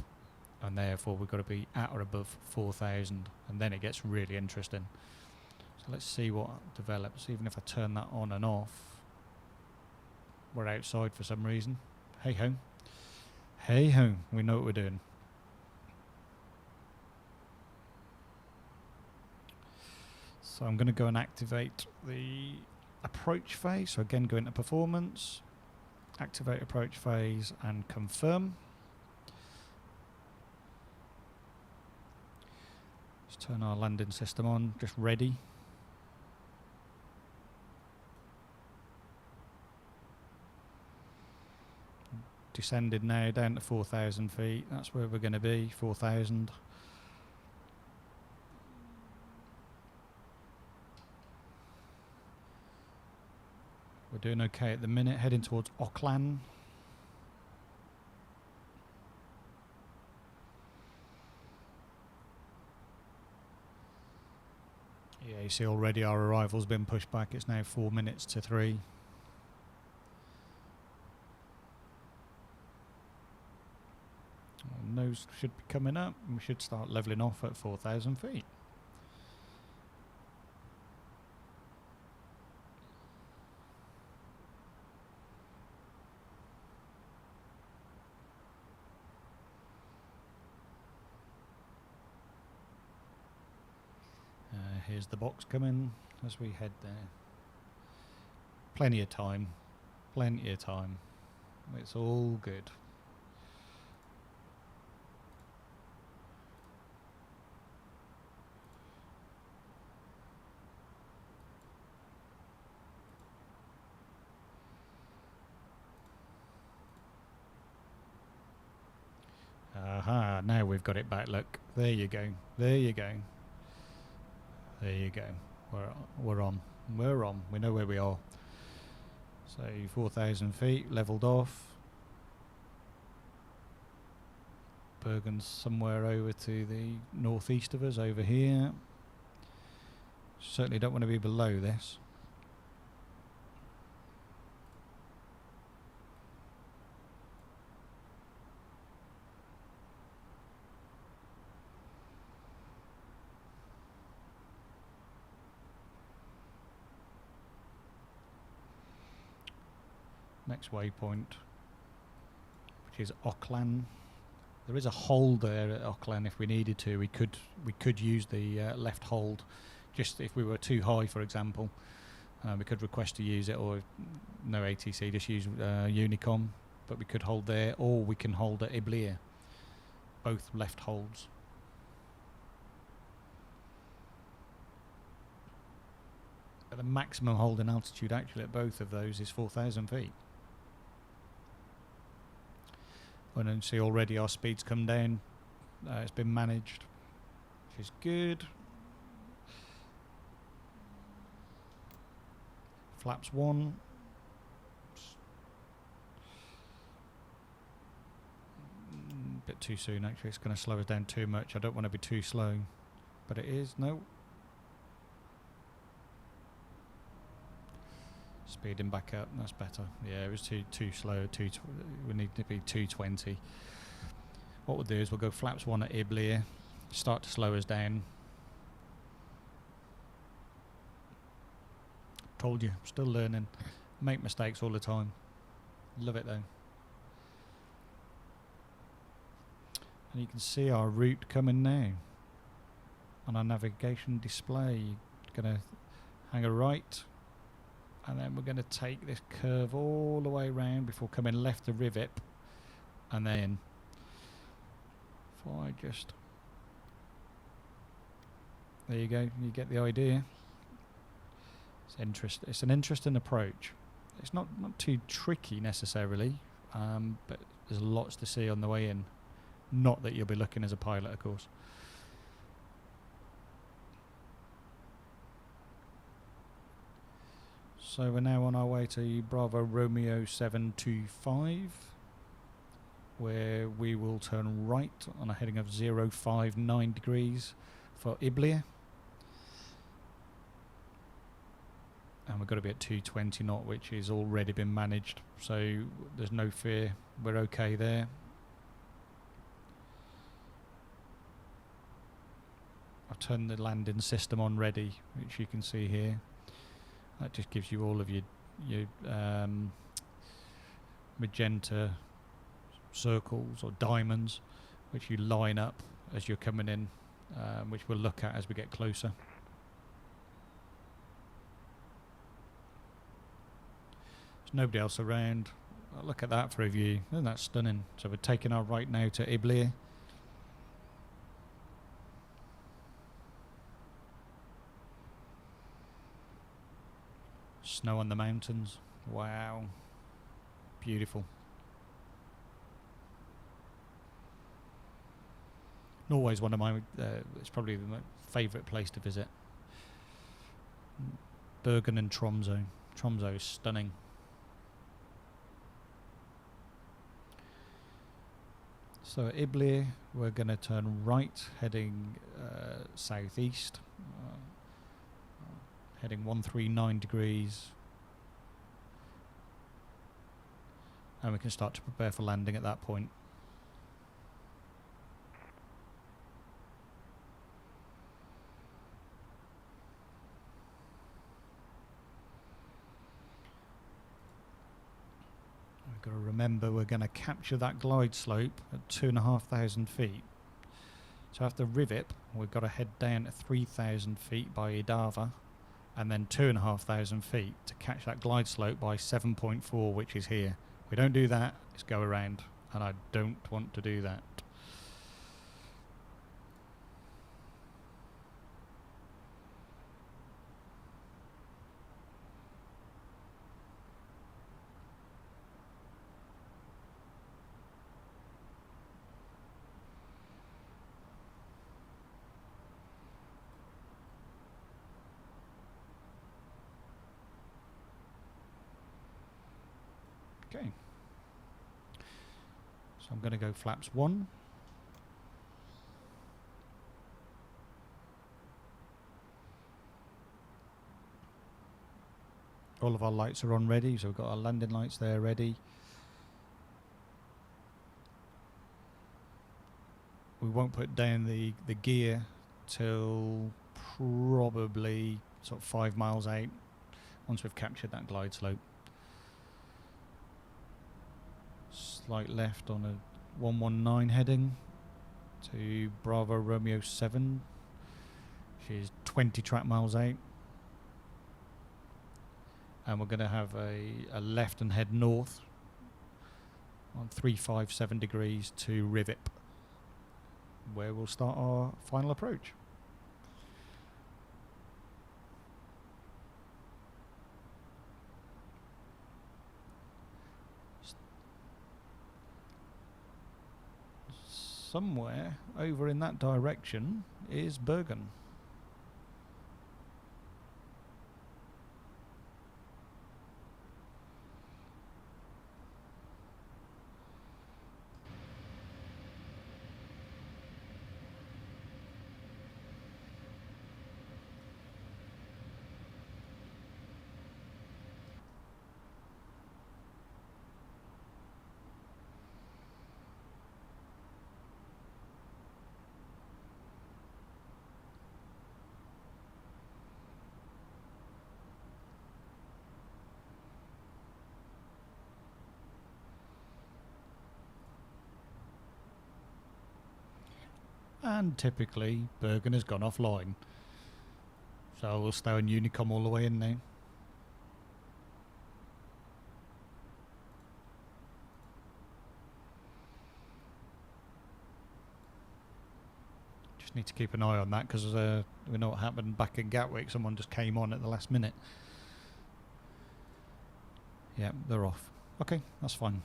and therefore we've got to be at or above 4,000, and then it gets really interesting. So let's see what develops. Even if I turn that on and off, we're outside for some reason. Hey ho, hey ho, we know what we're doing. So I'm going to go and activate the approach phase. So again, go into performance, activate approach phase and confirm. Let's turn our landing system on, just ready. Descended now down to 4,000 feet. That's where we're going to be, 4,000. We're doing okay at the minute, heading towards Auckland. Yeah, you see already our arrival's been pushed back. It's now 4 minutes to 3. Our nose should be coming up, and we should start levelling off at 4,000 feet. Here's the box coming as we head there. Plenty of time. Plenty of time. It's all good. Aha, now we've got it back, look. There you go. There you go. There you go. We're on. We're on. We know where we are. So 4,000 feet, levelled off. Bergen's somewhere over to the northeast of us, over here. Certainly don't want to be below this. Next waypoint, which is Auckland. There is a hold there at Auckland if we needed to. We could use the left hold, just if we were too high, for example. We could request to use it, or no ATC, just use Unicom. But we could hold there, or we can hold at Iblia. Both left holds. But the maximum holding altitude actually at both of those is 4,000 feet. And then see already our speeds come down. It's been managed, which is good. Flaps 1. Bit too soon actually, it's going to slow us down too much. I don't want to be too slow, but it is. No. Speeding back up, that's better. Yeah, it was too slow. We need to be 220. What we'll do is we'll go flaps 1 at Iblia, start to slow us down. Told you, still learning. Make mistakes all the time. Love it though. And you can see our route coming now on our navigation display. Gonna hang a right. And then we're going to take this curve all the way around before coming left to Rivet, and then if I just, there you go, you get the idea. It's an interesting approach. It's not too tricky necessarily, but there's lots to see on the way in. Not that you'll be looking as a pilot, of course. So we're now on our way to Bravo Romeo 725, where we will turn right on a heading of 059 degrees for Iblia. And we've got to be at 220 knot, which has already been managed, so there's no fear, we're okay there. I've turned the landing system on ready, which you can see here. That just gives you all of your magenta circles or diamonds, which you line up as you're coming in, which we'll look at as we get closer. There's nobody else around. Oh, look at that for a view. Isn't that stunning? So we're taking our right now to Iblia. Snow on the mountains. Wow. Beautiful. Norway's one of my, it's probably my favourite place to visit. Bergen and Tromsø. Tromsø is stunning. So at Iblia, we're going to turn right, heading southeast. Heading 139 degrees, and we can start to prepare for landing at that point. We've got to remember we're going to capture that glide slope at 2,500 feet. So after Rivet, we've got to head down to 3,000 feet by Idava, and then 2,500 feet to catch that glide slope by 7.4, which is here. If we don't do that, it's go around, and I don't want to do that. Okay, so I'm going to go flaps 1. All of our lights are on ready, so we've got our landing lights there ready. We won't put down the gear till probably sort of 5 miles out, once we've captured that glide slope. Slight left on a 119 heading to Bravo Romeo 7, which is 20 track miles out. And we're going to have a left and head north on 357 degrees to Rivip, where we'll start our final approach. Somewhere over in that direction is Bergen. And typically Bergen has gone offline, so we'll stay on Unicom all the way in now. Just need to keep an eye on that, because we know what happened back in Gatwick. Someone just came on at the last minute. Yeah, they're off. Okay, that's fine.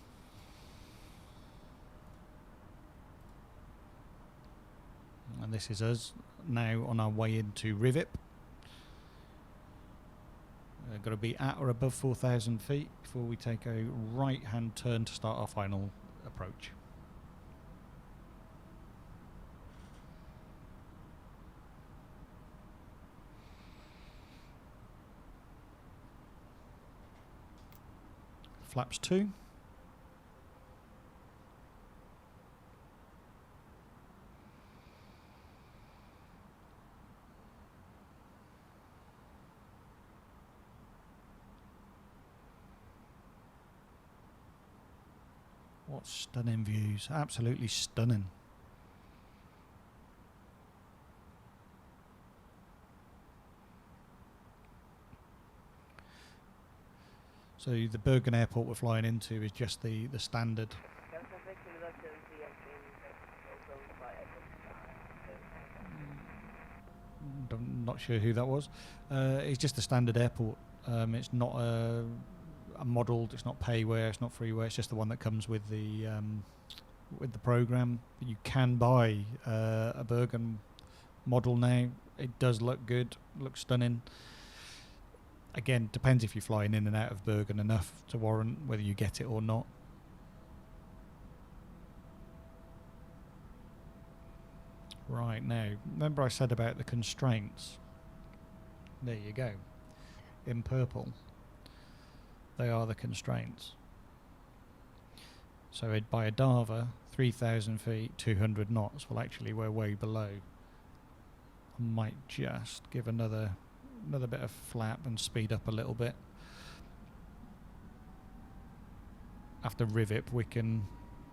And this is us now on our way into Rivip. Got to be at or above 4,000 feet before we take a right hand turn to start our final approach. Flaps 2. What stunning views, absolutely stunning. So the Bergen airport we're flying into is just the standard. I'm not sure who that was. It's just the standard airport. It's not a modelled, it's not payware, it's not freeware, it's just the one that comes with the program. You can buy a Bergen model now. It does look good, looks stunning. Again, depends if you're flying in and out of Bergen enough to warrant whether you get it or not. Right, now, remember I said about the constraints? There you go. In purple. They are the constraints. So by a Dava, 3,000 feet, 200 knots. Well, actually, we're way below. I might just give another bit of flap and speed up a little bit. After Rivip, we can...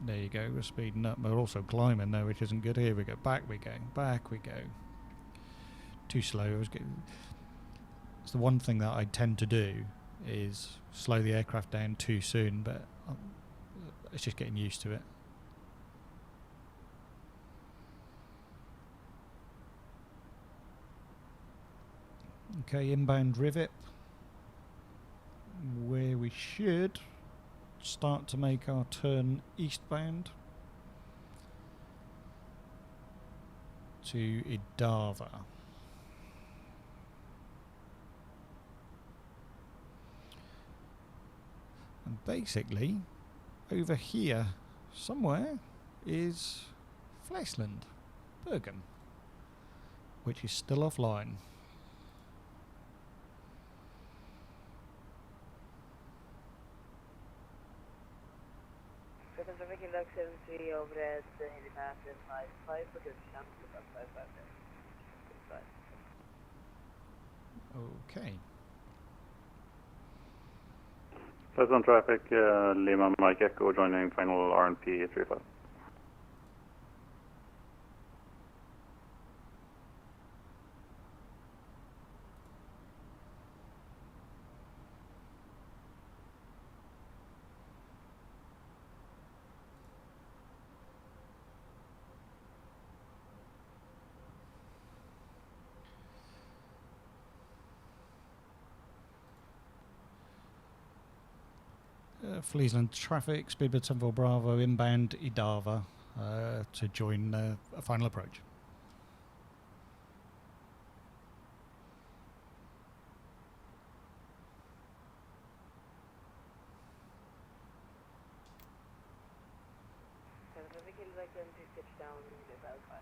There you go, we're speeding up. We're also climbing though, which isn't good. Here we go. Back we go. Back we go. Too slow. I was getting... It's the one thing that I tend to do is slow the aircraft down too soon, but it's just getting used to it. Okay, inbound rivet, where we should start to make our turn eastbound to Idava. And basically, over here somewhere is Flesland, Bergen, which is still offline. Traffic Index 73 overhead, helipad 55 for good chance of 55 there. Okay. Pleasant traffic, Lima Mike Echo joining final RNP 35. Fleasland traffic, speedbird 74 Bravo, inbound Idava to join a final approach. Traffic Index 73 pitch down about 5.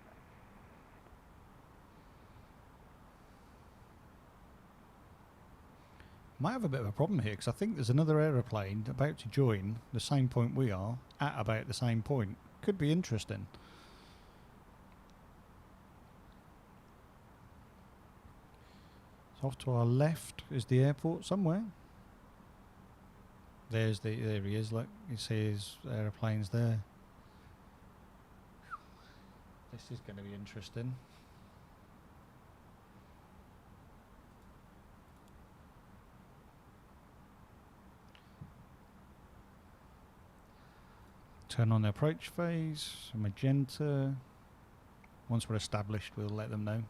Might have a bit of a problem here because I think there's another aeroplane about to join the same point we are at about the same point. Could be interesting. So off to our left is the airport somewhere. There he is. Look, you see his aeroplanes there. This is going to be interesting. Turn on the approach phase, magenta. Once we're established, we'll let them know.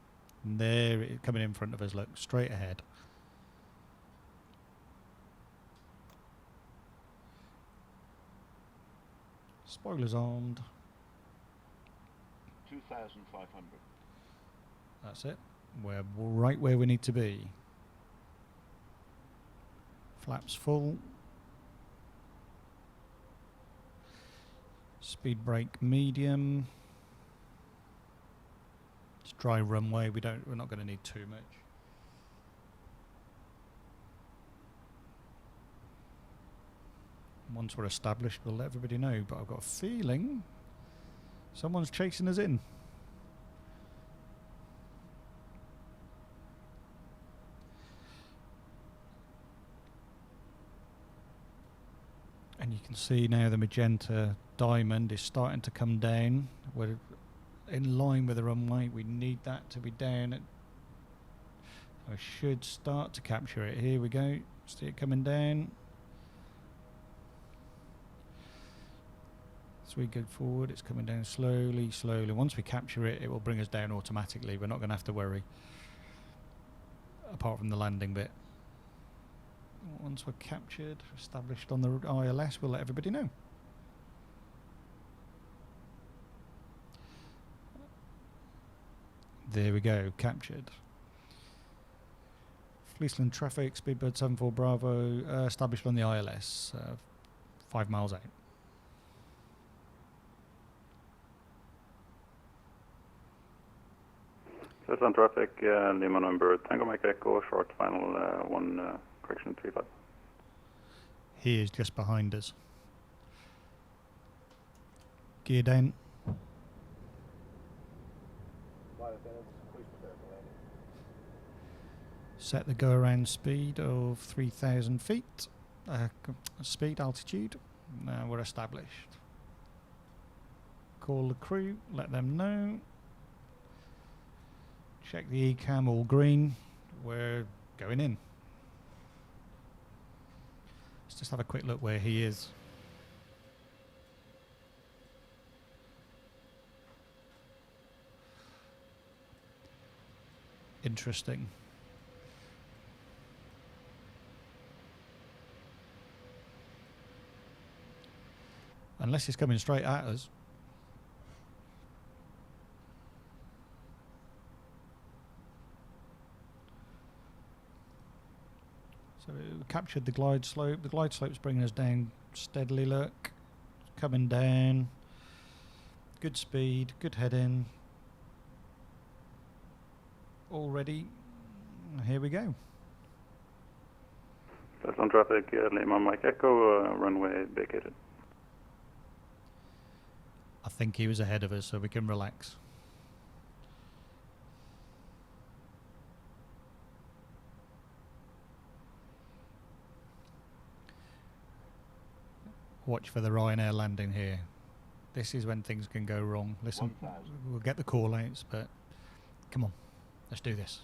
And there it is, coming in front of us, look, straight ahead. Spoilers armed. 2,500. That's it. We're right where we need to be. Flaps full. Speed brake medium. It's dry runway. We're not going to need too much. Once we're established, we'll let everybody know. But I've got a feeling someone's chasing us in. And you can see now the magenta diamond is starting to come down. We're in line with the runway. We need that to be down. I should start to capture it. Here we go. See it coming down. As we go forward, it's coming down slowly, slowly. Once we capture it, it will bring us down automatically. We're not going to have to worry, apart from the landing bit. Once we're captured, established on the ILS, we'll let everybody know. There we go, captured. Fleasland traffic, speedbird 74 Bravo, established on the ILS, 5 miles out. Pleasant traffic, Lima number Tango Mike Echo, short final 1 correction 35. He is just behind us. Gear down. Set the go around speed of 3,000 feet. Speed, altitude. Now we're established. Call the crew, let them know. Check the ECAM, all green. We're going in. Let's just have a quick look where he is. Interesting. Unless he's coming straight at us. So we captured the glide slope. The glide slope's bringing us down steadily, look. Coming down. Good speed, good heading. All ready. Here we go. That's on traffic, Lima Mike Echo, runway vacated. I think he was ahead of us, so we can relax. Watch for the Ryanair landing here. This is when things can go wrong. Listen, we'll get the call outs, but come on, let's do this.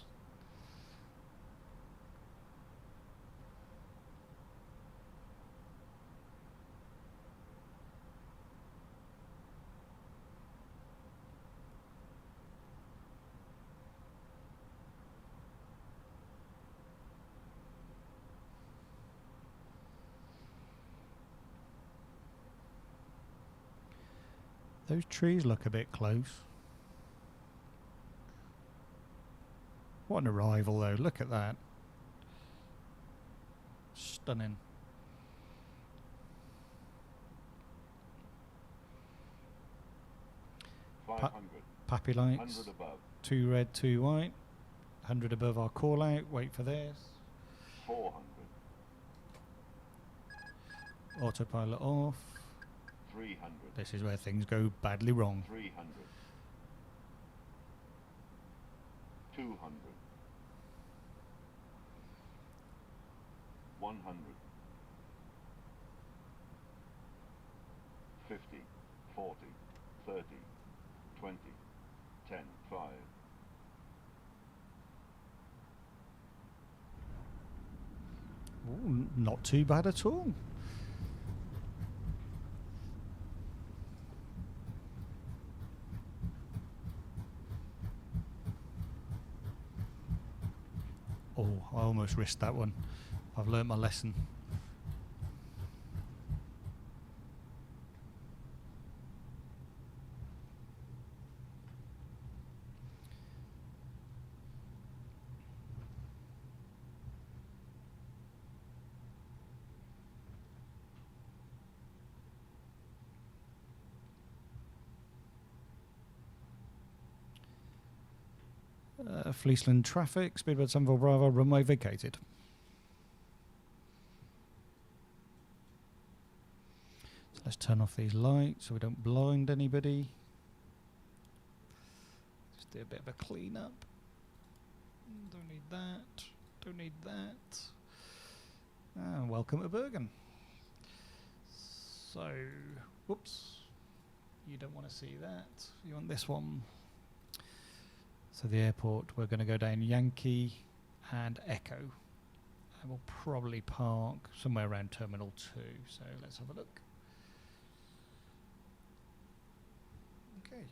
Those trees look a bit close. What an arrival though, look at that. Stunning. Pappy lights. 100 above. 2 red, 2 white. 100 above our call out. Wait for this. 400. Autopilot off. 300. This is where things go badly wrong. 300. 200. 100. 50. 40. 30. 20. 10. 5. Ooh, not too bad at all. Oh, I almost risked that one. I've learnt my lesson. Fleeceland traffic, speedbird 74 Bravo, runway vacated. So let's turn off these lights so we don't blind anybody. Just do a bit of a clean up. Don't need that. Don't need that. And welcome to Bergen. So, whoops. You don't want to see that. You want this one. So the airport, we're going to go down Yankee and Echo. And we'll probably park somewhere around Terminal 2. So let's have a look. Okay.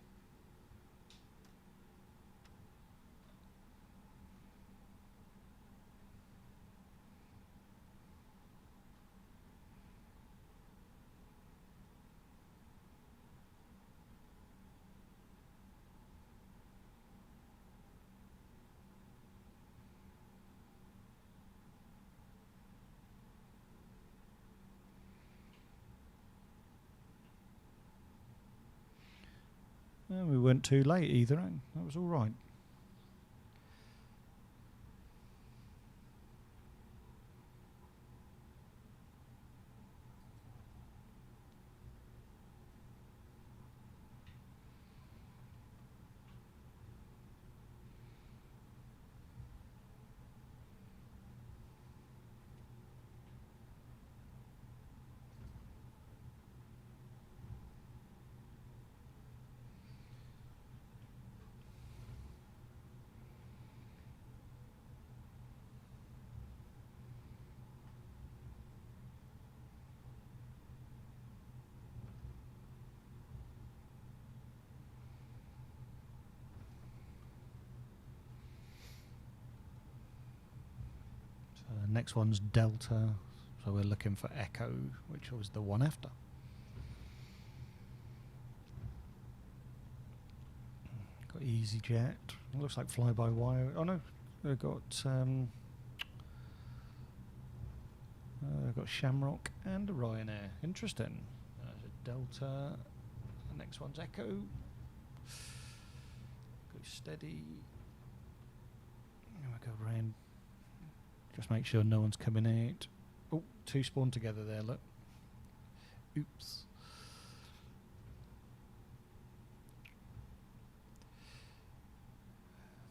We weren't too late either, eh? That was all right. Next one's Delta, so we're looking for Echo, which was the one after. Got EasyJet. Looks like Fly By Wire. Oh no, we've got Shamrock and a Ryanair. Interesting. There's a Delta. The next one's Echo. Go steady. And we go round. Just make sure no one's coming out. Oh, two spawn together there, look. Oops.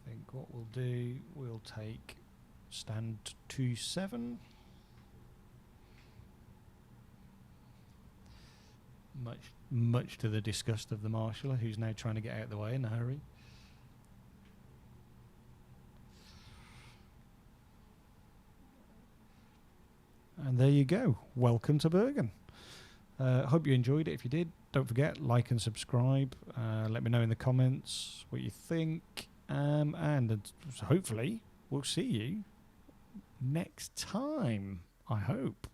I think what we'll do, we'll take stand 27. Much to the disgust of the marshaller, who's now trying to get out of the way in a hurry. And there you go. Welcome to Bergen. Hope you enjoyed it. If you did, don't forget, like and subscribe. Let me know in the comments what you think. And hopefully we'll see you next time, I hope.